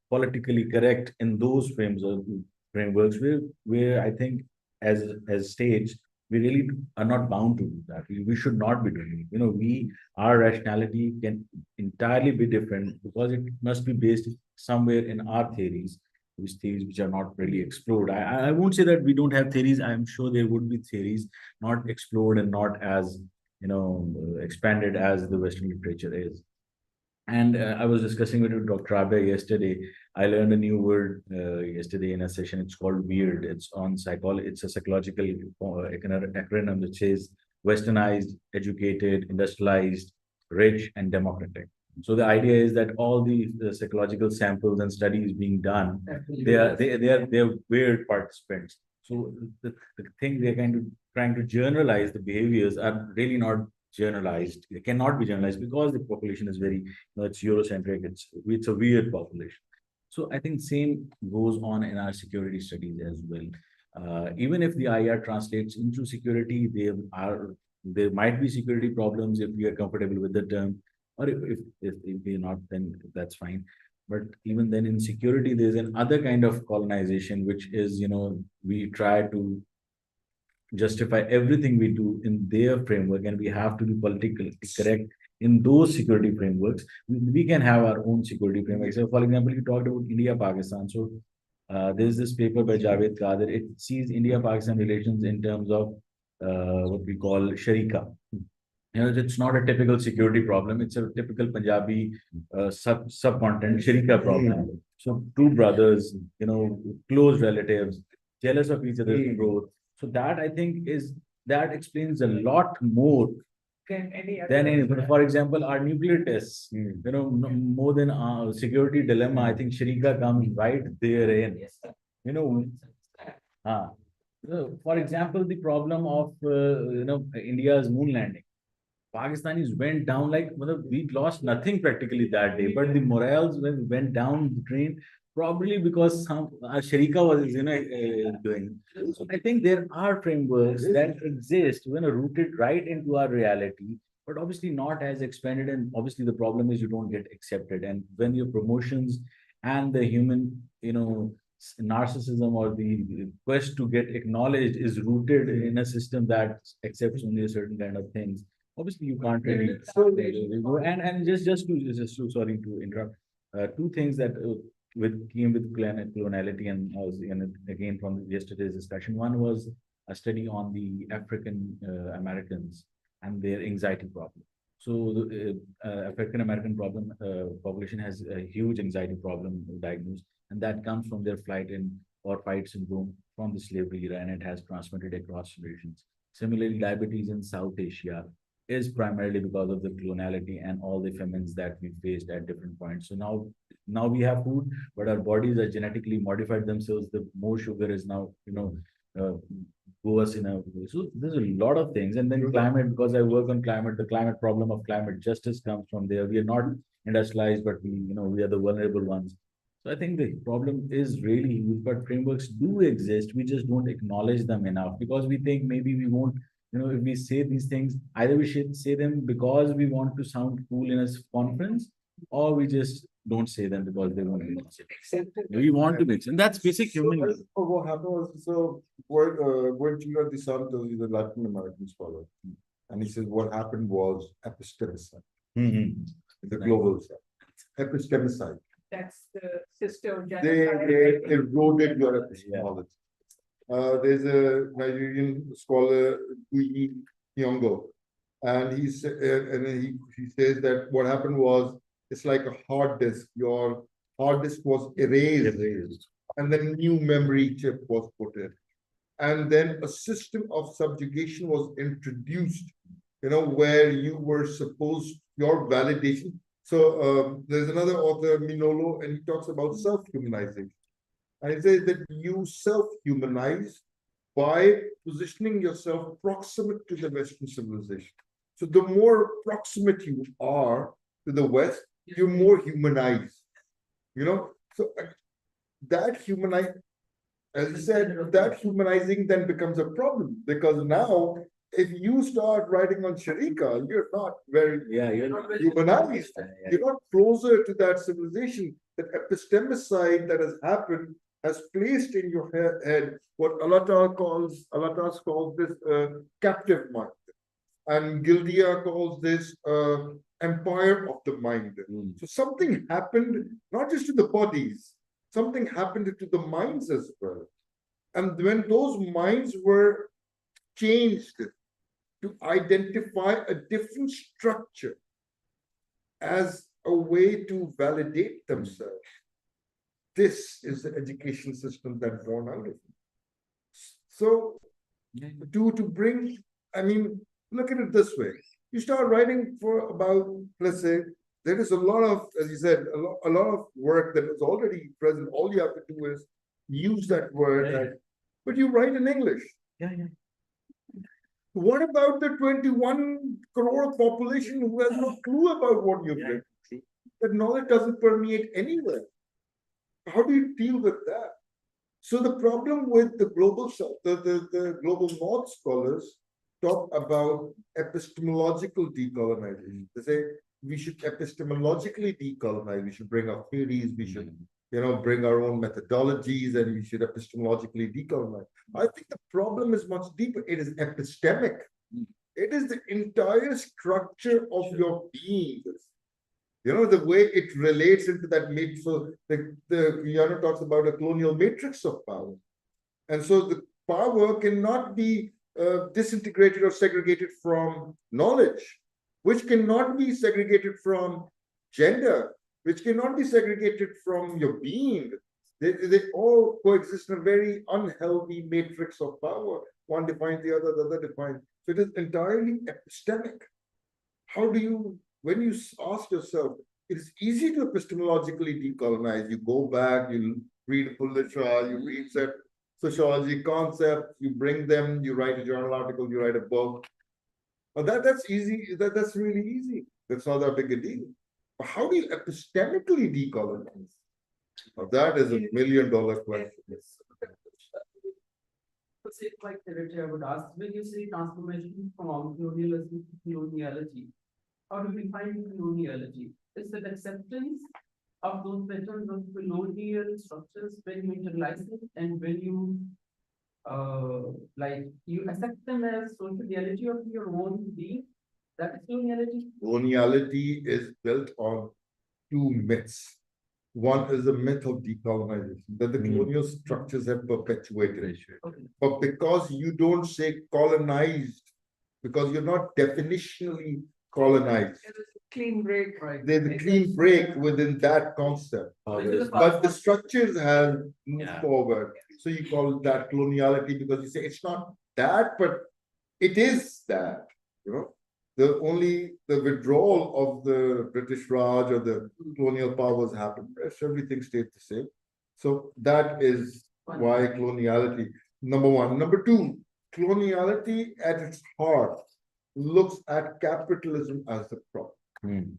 politically correct in those frameworks where I think as states, we really are not bound to do that. We should not be doing it. Our rationality can entirely be different because it must be based somewhere in our theories, which are not really explored. I won't say that we don't have theories. I'm sure there would be theories not explored and not as expanded as the Western literature is. And I was discussing with Dr. Abe yesterday. I learned a new word yesterday in a session. It's called weird. It's on psychology. It's a psychological acronym which says westernized, educated, industrialized, rich, and democratic. So the idea is that all the psychological samples and studies being done, they are weird participants. So the thing they're kind of trying to generalize the behaviors are really not generalized. They cannot be generalized because the population is very, it's Eurocentric. It's a weird population. So I think same goes on in our security studies as well. Even if the IR translates into security, there might be security problems if we are comfortable with the term, or if we're not, then that's fine. But even then in security, there's another kind of colonization, which is, we try to justify everything we do in their framework, and we have to be politically correct in those security frameworks. We can have our own security framework. So, for example, you talked about India Pakistan. So, there's this paper by Javed Kadir. It sees India Pakistan relations in terms of what we call Sharika. It's not a typical security problem. It's a typical Punjabi subcontinent Sharika problem. So, two brothers, close relatives, jealous of each other's growth. So that I think that explains a lot more Than any than other. any. For example, our nuclear tests, more than security dilemma. I think Sharika comes right therein. You know, for example, the problem of India's moon landing. Pakistanis went down like, we lost nothing practically that day, but the morals went down the drain, probably because some Sharika was doing. So I think there are frameworks that exist rooted right into our reality, but obviously not as expanded. And obviously the problem is you don't get accepted. And when your promotions and the human narcissism or the quest to get acknowledged is rooted in a system that accepts only a certain kind of things, obviously you can't really and just to sorry to interrupt, two things that came with coloniality and again from yesterday's discussion. One was a study on the African Americans and their anxiety problem. So the African American population has a huge anxiety problem diagnosed, and that comes from their flight or fight syndrome from the slavery era, and it has transmitted across generations. Similarly, diabetes in South Asia is primarily because of the coloniality and all the famines that we faced at different points. So now we have food, but our bodies are genetically modified themselves. The more sugar is now, uh, go us in a way. So there's a lot of things. And then climate, because I work on climate, the climate problem of climate justice comes from there. We are not industrialized, but we are the vulnerable ones. So I think the problem is really huge, but frameworks do exist. We just don't acknowledge them enough because we think maybe we won't, if we say these things, either we should say them because we want to sound cool in a conference, or we just don't say them because they won't be accepted. We want to mix, and that's basic human. So what happened was, when Gina De Santos is a Latin American scholar, and he says what happened was epistemicide, the global side, epistemicide. That's the sister They genocide. eroded your epistemology. There's a Nigerian scholar, Guyi Nyong'o, and he says that what happened was it's like a hard disk. Your hard disk was erased, and then new memory chip was put in, and then a system of subjugation was introduced. Where you were supposed your validation. So there's another author, Minolo, and he talks about self-humanization. And he says that you self-humanize by positioning yourself proximate to the Western civilization. So the more proximate you are to the West, you're more humanized. So that humanize, as I said, that humanizing then becomes a problem because now if you start writing on Sharika, you're not very You're not very humanized. You're not closer to that civilization. That epistemicide that has happened has placed in your head what Alatar calls this captive mind. And Gildia calls this empire of the mind. So something happened, not just to the bodies, something happened to the minds as well. And when those minds were changed to identify a different structure as a way to validate themselves, this is the education system that born out of it. So to bring, look at it this way. You start writing for about, let's say, there is a lot of, as you said, a lot of work that is already present. All you have to do is use that word, but you write in English. What about the 21 crore population who has no clue about what you've written? That knowledge doesn't permeate anywhere. How do you deal with that? So the problem with the global south, the global north scholars talk about epistemological decolonization. They say we should epistemologically decolonize. We should bring our theories. We should, bring our own methodologies, and we should epistemologically decolonize. I think the problem is much deeper. It is epistemic. It is the entire structure of your being. The way it relates into that matrix. So the Yana talks about a colonial matrix of power. And so the power cannot be disintegrated or segregated from knowledge, which cannot be segregated from gender, which cannot be segregated from your being. They all coexist in a very unhealthy matrix of power. One defines the other defines. So it is entirely epistemic. How do you, when you ask yourself, it is easy to epistemologically decolonize. You go back, you read full literature, you read set sociology concepts, you bring them, you write a journal article, you write a book. Well, that's easy. That's really easy. That's not that big a deal. But how do you epistemically decolonize? Now, that is $1 million question. Like I would ask, when you say transformation from colonialism to coloniality, how do we find coloniality? Is it acceptance of those patterns of colonial structures when you internalize it and when you you accept them as social reality of your own being? That is coloniality. Coloniality is built on two myths. One is the myth of decolonization, that the colonial structures have perpetuated. But because you don't say colonized, because you're not definitionally colonized, Clean break. there's a clean break within that concept. But the structures have moved forward. So you call that coloniality because you say it's not that, but it is that, the withdrawal of the British Raj or the colonial powers happened. Rest everything stayed the same. So that is why coloniality, number one. Number two, coloniality at its heart looks at capitalism as the problem. Hmm.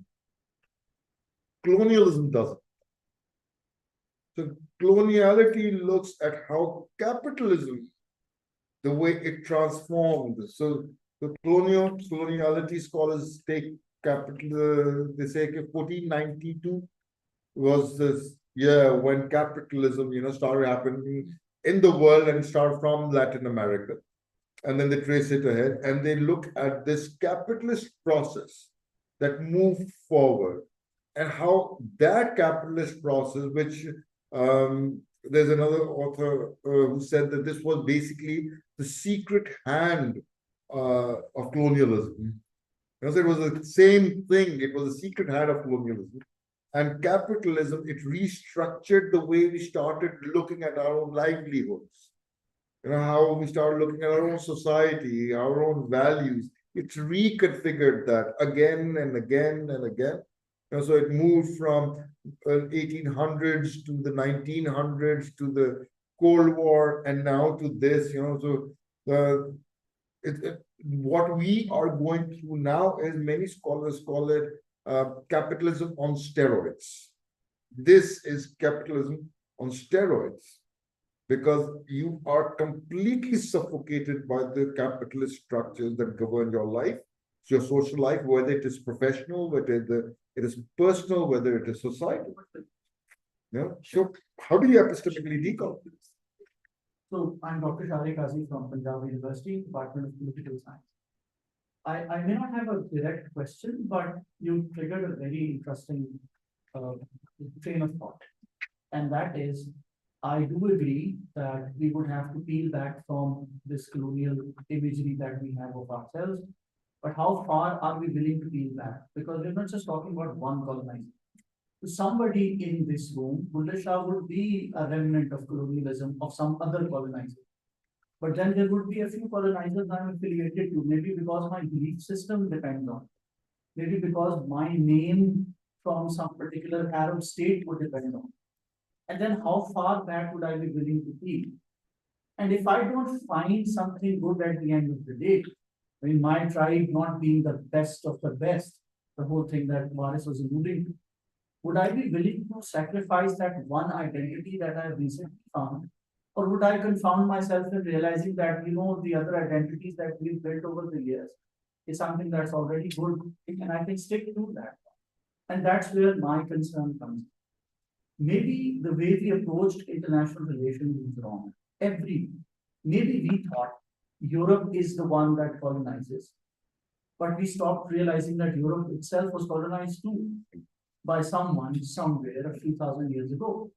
Colonialism doesn't. So coloniality looks at how capitalism, the way it transformed. So the coloniality scholars take capital, they say 1492 was this year when capitalism, started happening in the world and started from Latin America. And then they trace it ahead and they look at this capitalist process that moved forward and how that capitalist process, which there's another author who said that this was basically the secret hand of colonialism. So it was the same thing. It was a secret hand of colonialism. And capitalism, it restructured the way we started looking at our own livelihoods. How we started looking at our own society, our own values. It's reconfigured that again and again and again. So it moved from 1800s to the 1900s to the Cold War and now to this, so what we are going through now, as many scholars call it, capitalism on steroids. This is capitalism on steroids because you are completely suffocated by the capitalist structures that govern your life, your social life, whether it is professional, whether it is personal, whether it is societal. So how do you epistemically decode this? So I'm Dr. Shari Kazi from Punjab University, Department of Political Science. I may not have a direct question, but you triggered a very interesting train of thought. And that is, I do agree that we would have to peel back from this colonial imagery that we have of ourselves. But how far are we willing to peel back? Because we're not just talking about one colonizer. To somebody in this room, Bulleh Shah would be a remnant of colonialism of some other colonizer. But then there would be a few colonizers I'm affiliated to, maybe because my belief system depends on, maybe because my name from some particular Arab state would depend on. And then how far back would I be willing to peel? And if I don't find something good at the end of the day, I mean, my tribe not being the best of the best, the whole thing that Waris was alluding to, would I be willing to sacrifice that one identity that I recently found? Or would I confound myself in realizing that, the other identities that we've built over the years is something that's already good and I can stick to that? And that's where my concern comes. Maybe the way we approached international relations is wrong. Maybe we thought Europe is the one that colonizes, but we stopped realizing that Europe itself was colonized too by someone somewhere a few thousand years ago.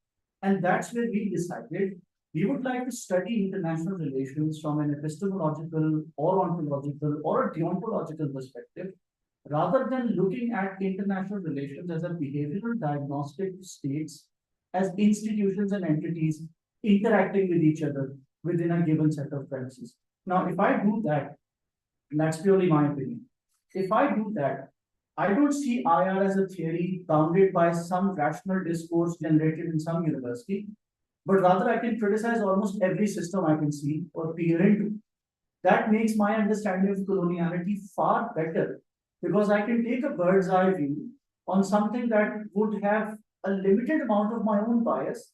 And that's where we decided we would like to study international relations from an epistemological or ontological or a deontological perspective, rather than looking at international relations as a behavioral diagnostic states, as institutions and entities interacting with each other within a given set of premises. Now, if I do that, and that's purely my opinion, if I do that, I don't see IR as a theory bounded by some rational discourse generated in some university, but rather I can criticize almost every system I can see or peer into. That makes my understanding of coloniality far better because I can take a bird's eye view on something that would have a limited amount of my own bias.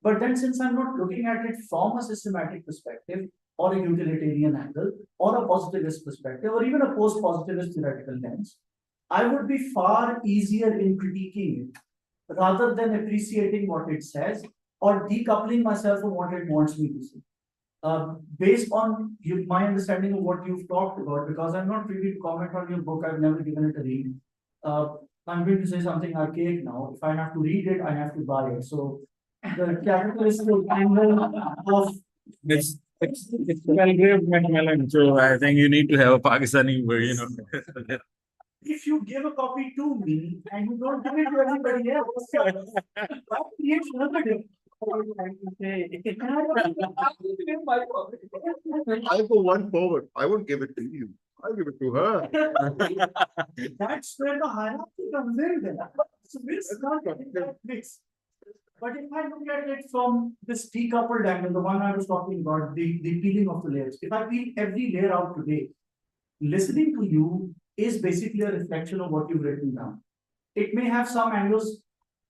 But then since I'm not looking at it from a systematic perspective or a utilitarian angle or a positivist perspective or even a post-positivist theoretical lens, I would be far easier in critiquing it rather than appreciating what it says or decoupling myself from what it wants me to say. Based on my understanding of what you've talked about, because I'm not really to comment on your book, I've never given it a read. I'm going to say something archaic now. If I have to read it, I have to buy it. So the capitalist angle of It's well-graved Macmillan, so I think you need to have a Pakistani version. if you give a copy to me and you don't give it to anybody else, that creates another difference. I'll go one forward. I won't give it to you. I'll give it to her. That's where the hierarchy comes in then. So it's not that mix. But if I look at it from this decoupled angle, the one I was talking about, the peeling of the layers, if I peel every layer out today, listening to you is basically a reflection of what you've written down. It may have some angles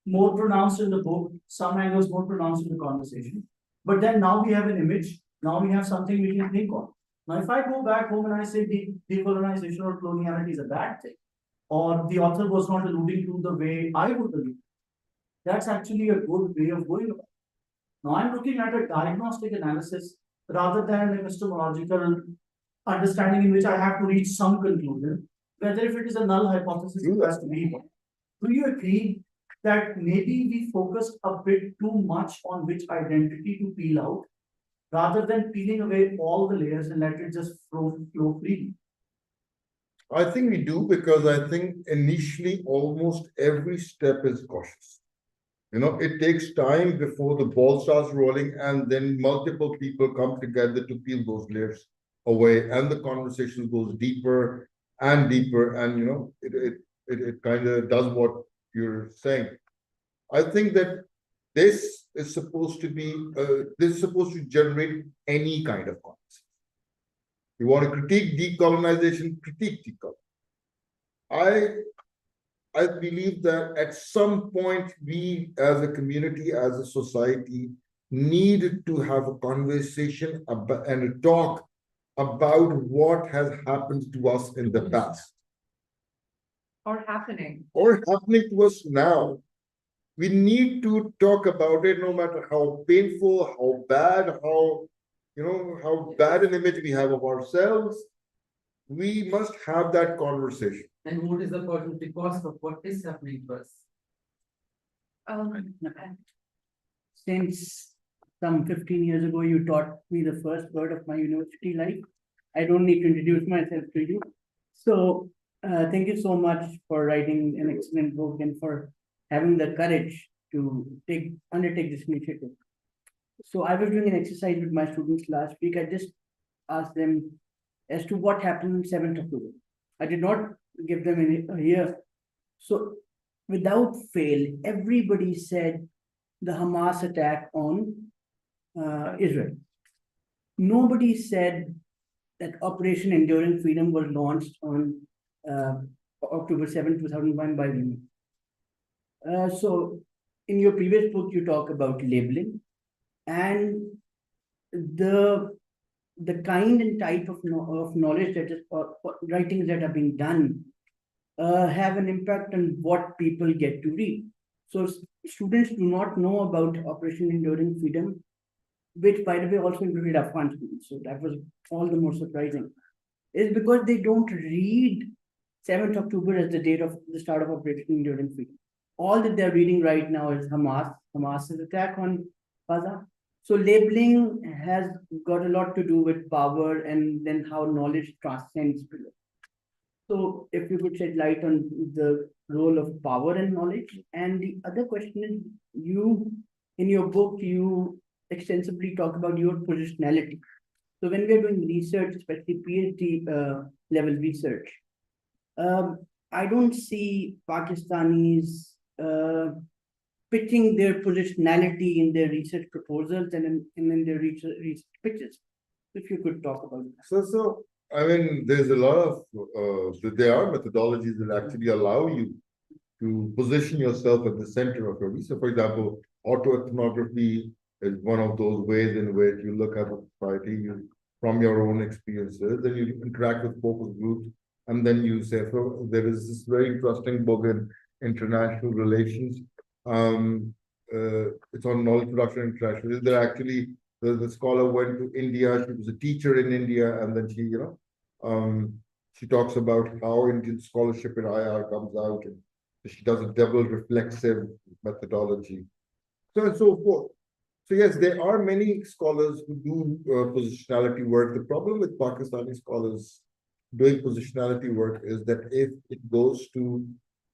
more pronounced in the book, some angles more pronounced in the conversation. But then now we have an image, now we have something we can think of. Now, if I go back home and I say decolonization or coloniality is a bad thing, or the author was not alluding to the way I would allude, that's actually a good way of going about it. Now, I'm looking at a diagnostic analysis rather than a epistemological understanding in which I have to reach some conclusion, whether if it is a null hypothesis, it has to be one. Do you agree that maybe we focused a bit too much on which identity to peel out, rather than peeling away all the layers and let it just flow freely? I think we do, because I think initially almost every step is cautious. You know, it takes time before the ball starts rolling, and then multiple people come together to peel those layers away, and the conversation goes deeper and deeper, and you know, it kind of does what you're saying. I think that this is supposed to be this is supposed to generate any kind of conversation. You want to critique decolonization, critique decolonization. I believe that at some point we as a community, as a society, need to have a conversation about, and a talk about what has happened to us in the past Or happening. or happening to us now. We need to talk about it, no matter how painful, how bad, how bad an image we have of ourselves. We must have that conversation. And what is the opportunity cost of what is happening to us? Since some 15 years ago, you taught me the first word of my university life. I don't need to introduce myself to you. So thank you so much for writing an excellent book and for having the courage to undertake this initiative. So I was doing an exercise with my students last week. I just asked them as to what happened on 7th October. I did not give them a year. So without fail, everybody said the Hamas attack on Israel. Nobody said that Operation Enduring Freedom was launched on October 7, 2001 by women. So in your previous book, you talk about labeling and the kind and type of knowledge that is writings that are being done have an impact on what people get to read. So students do not know about Operation Enduring Freedom, which by the way also included Afghan students. So that was all the more surprising. Is because they don't read 7th October as the date of the start of Operation Enduring Freedom. All that they're reading right now is Hamas's attack on Gaza. So labeling has got a lot to do with power and then how knowledge transcends below. So if you could shed light on the role of power and knowledge. And the other question is, in your book, you extensively talk about your positionality. So when we're doing research, especially PhD level research, I don't see Pakistanis pitching their positionality in their research proposals and in their research pitches. If you could talk about that. So I mean, there's a lot of there are methodologies that actually allow you to position yourself at the center of your research. For example, autoethnography is one of those ways in which you look at a society from your own experiences, then you interact with focus groups, and then you say, so there is this very interesting book in international relations. It's on knowledge production international. There actually the scholar went to India. She was a teacher in India, and then she talks about how Indian scholarship in IR comes out, and she does a double reflexive methodology, so and so forth. So yes, there are many scholars who do positionality work. The problem with Pakistani scholars doing positionality work is that if it goes to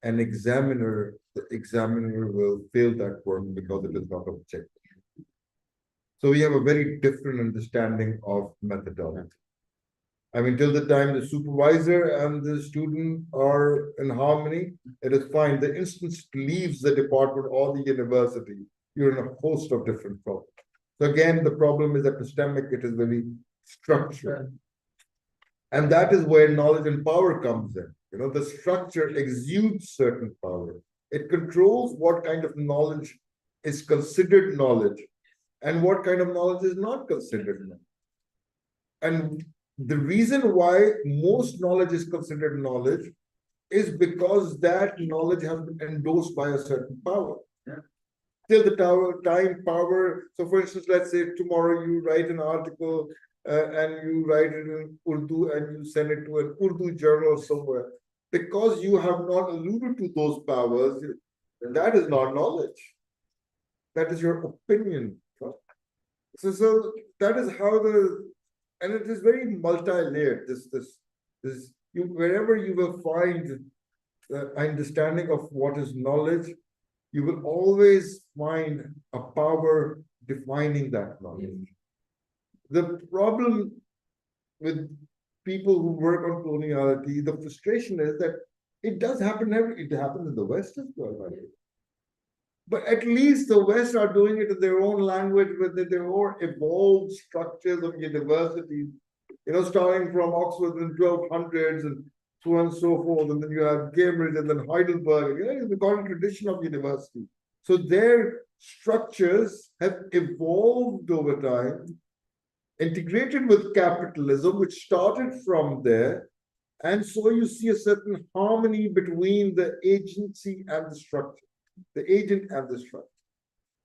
an examiner, the examiner will fail that work because it is not objective. So we have a very different understanding of methodology. I mean, till the time the supervisor and the student are in harmony, it is fine. The instant it leaves the department or the university, you're in a host of different problems. So again, the problem is epistemic, it is very structured. And that is where knowledge and power comes in. You know, the structure exudes certain power. It controls what kind of knowledge is considered knowledge and what kind of knowledge is not considered knowledge. And the reason why most knowledge is considered knowledge is because that knowledge has been endorsed by a certain power. Yeah. Till the time power. So, for instance, let's say tomorrow you write an article and you write it in Urdu and you send it to an Urdu journal somewhere. Because you have not alluded to those powers, that is not knowledge. That is your opinion. So that is how and it is very multi-layered. Wherever you will find the understanding of what is knowledge, you will always find a power defining that knowledge. The problem with people who work on coloniality, the frustration is that it does happen it happens in the West as well, by the way. But at least the West are doing it in their own language with their own evolved structures of universities, you know, starting from Oxford in 1200s and so on and so forth. And then you have Cambridge and then Heidelberg, you know, the current tradition of university. So their structures have evolved over time, integrated with capitalism, which started from there. And so you see a certain harmony between the agency and the structure. The agent and the structure.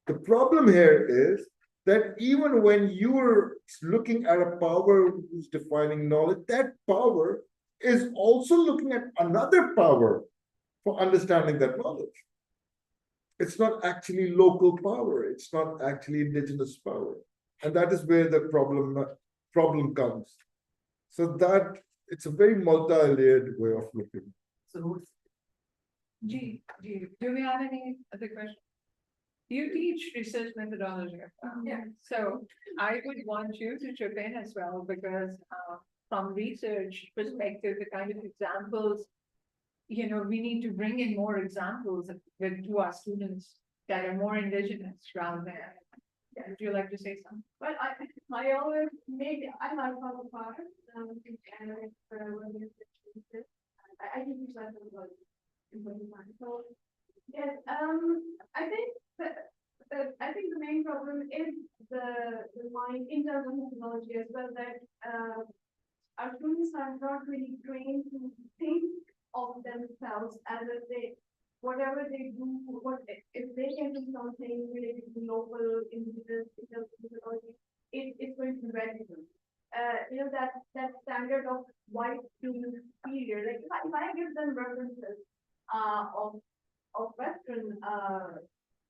The problem here is that even when you're looking at a power who's defining knowledge, that power is also looking at another power for understanding that knowledge. It's not actually local power. It's not actually indigenous power. And that is where the problem comes. So that it's a very multi-layered way of looking. So Do we have any other questions? You teach research methodology. Yeah. So I would want you to chip in as well, because from research perspective, the kind of examples, you know, we need to bring in more examples to our students that are more indigenous rather than. Would you like to say something? Well, I always I like our part, and I think it's like so, yes, I think I think the main problem is the mind in terms of methodology as well, that our students are not really trained to think of themselves as if whatever they do, if they can do something related to local indigenous in terms of methodology, it's going to be radical. You know, that standard of white student superior, like if I give them references of Western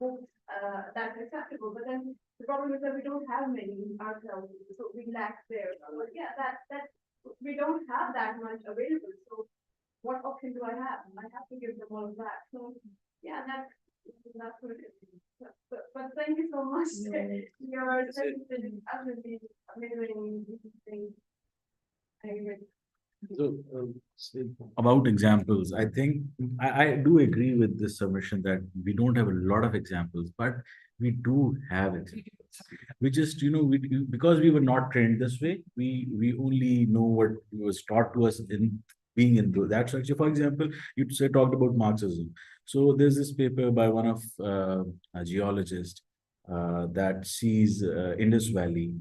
books, that's acceptable. But then the problem is that we don't have many ourselves, so we lack there. So yeah, that we don't have that much available. So what option do I have? I have to give them all of that. So yeah, that's what it is. But thank you so much. Your session is absolutely amazing, interesting. So, about examples, I think I do agree with this submission that we don't have a lot of examples, but we do have examples. We just, you know, because we were not trained this way, we only know what was taught to us in being in that structure. For example, you talked about Marxism. So there's this paper by one of a geologist that sees Indus Valley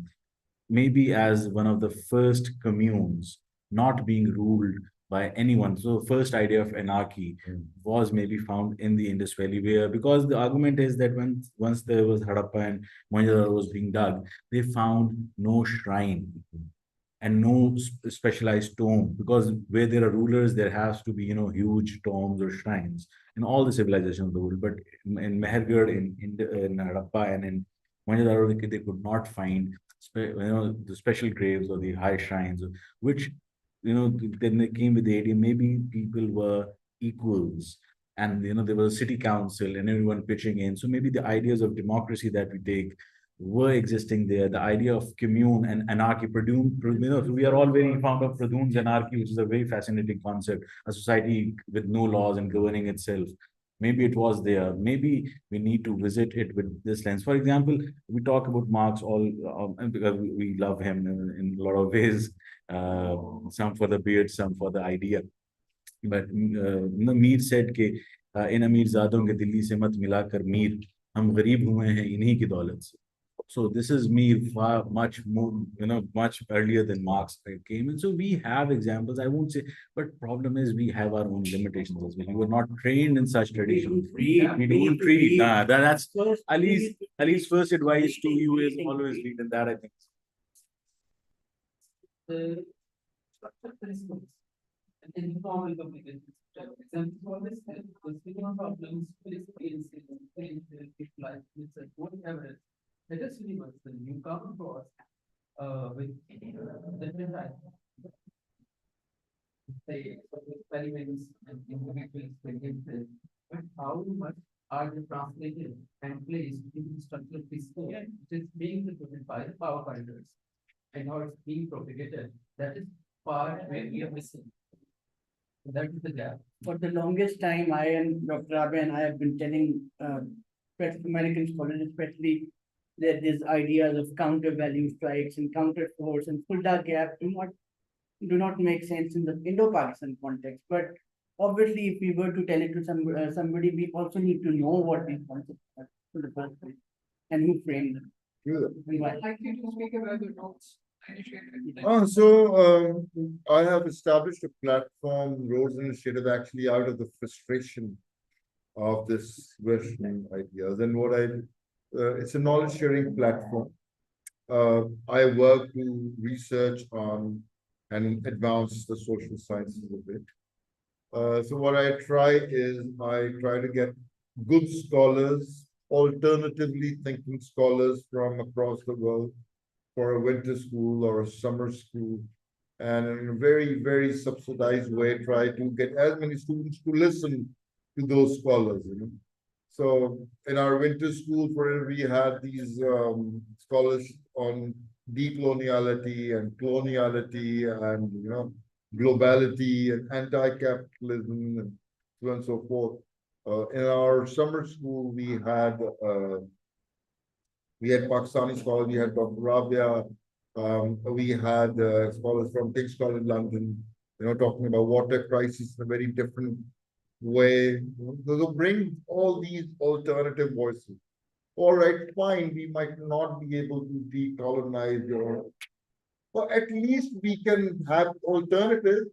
maybe as one of the first communes not being ruled by anyone. So first idea of anarchy was maybe found in the Indus Valley, where, because the argument is that once there was Harappa and Mohenjo-daro was being dug, they found no shrine and no specialized tomb, because where there are rulers, there has to be, you know, huge tombs or shrines in all the civilizations of the world. But in Mehergarh, in Harappa and in Mohenjo-daro, they could not find the special graves or the high shrines, which, you know, then they came with the idea maybe people were equals, and, you know, there was a city council and everyone pitching in. So maybe the ideas of democracy that we take, were existing there. The idea of commune and anarchy, we are all very fond of Pradhune's anarchy, which is a very fascinating concept. A society with no laws and governing itself. Maybe it was there. Maybe we need to visit it with this lens. For example, we talk about Marx because we love him in a lot of ways. Some for the beard, some for the idea. But Mir said कि इन अमीरजादों के दिल्ली से मत मिलाकर मीर हम गरीब हुए हैं इन्हीं की दौलत से. So this is Mir far much more, much earlier than Marx came. And so we have examples, I won't say, but problem is we have our own limitations as well. We were not trained in such traditions. We don't read. That's Ali's first advice to you is always read, and that I think. The structural principles and informal communication. Examples for this, the single problems, experiences, people life, it's a good evidence. Let us universe, the new come across with different types. Say, experiments and individual experiences, but how much are they translated and placed into structural principles, which is being represented by the power finders, and how it's being propagated? That is part where we are missing. That is the gap. For the longest time, I and Dr. Abe and I have been telling American scholars especially that these ideas of counter value strikes and counter force and Fulda gap do not make sense in the Indo-Pakistan context. But obviously, if we were to tell it to somebody, we also need to know what these concepts are in the first place and who framed them. And why. I'd like you to speak about the notes. I have established a platform, Roads Initiative, actually out of the frustration of this Western ideas. And it's a knowledge sharing platform. I work to research on and advance the social sciences a bit. So what I try to get good scholars, alternatively thinking scholars from across the world for a winter school or a summer school, and in a very, very subsidized way, try to get as many students to listen to those scholars, So in our winter school, we had these scholars on decoloniality and coloniality and, globality and anti-capitalism and so on and so forth. In our summer school, we had Pakistani scholars, we had Dr. Rabia, we had scholars from King's College London, talking about water crisis in a very different way. So bring all these alternative voices. All right, fine, we might not be able to decolonize Europe, but at least we can have alternatives,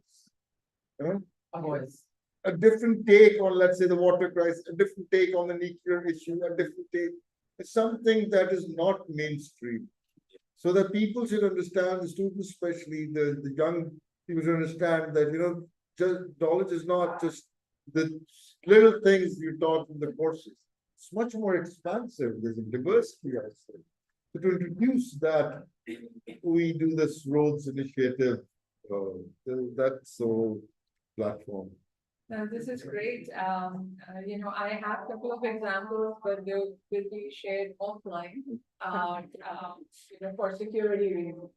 A voice. a different take on, let's say, the water crisis, a different take on the nuclear issue, a different take. It's something that is not mainstream. So that people should understand, the students, especially the young people should understand that, just knowledge is not just the little things you taught in the courses. It's much more expansive. There's a diversity, I say. So to introduce that, we do this Roads Initiative, that's so platform. Now, this is great. I have a couple of examples, but they will be shared offline, for security reasons.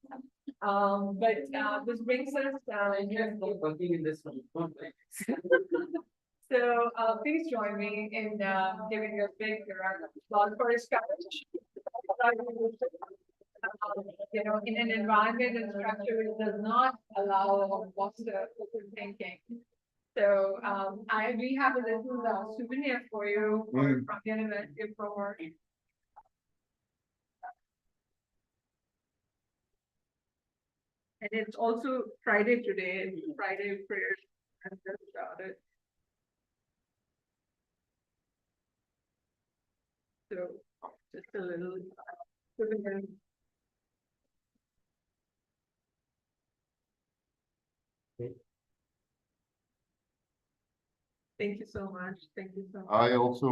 But this brings us Working in this one. So please join me in giving a big round of applause for his courage. In an environment and structure which does not allow or foster open thinking. So we have a little souvenir for you from the University of Provo. And it's also Friday today, Friday prayer. And just started. So just a little souvenir. Thank you so much. Thank you so much. I also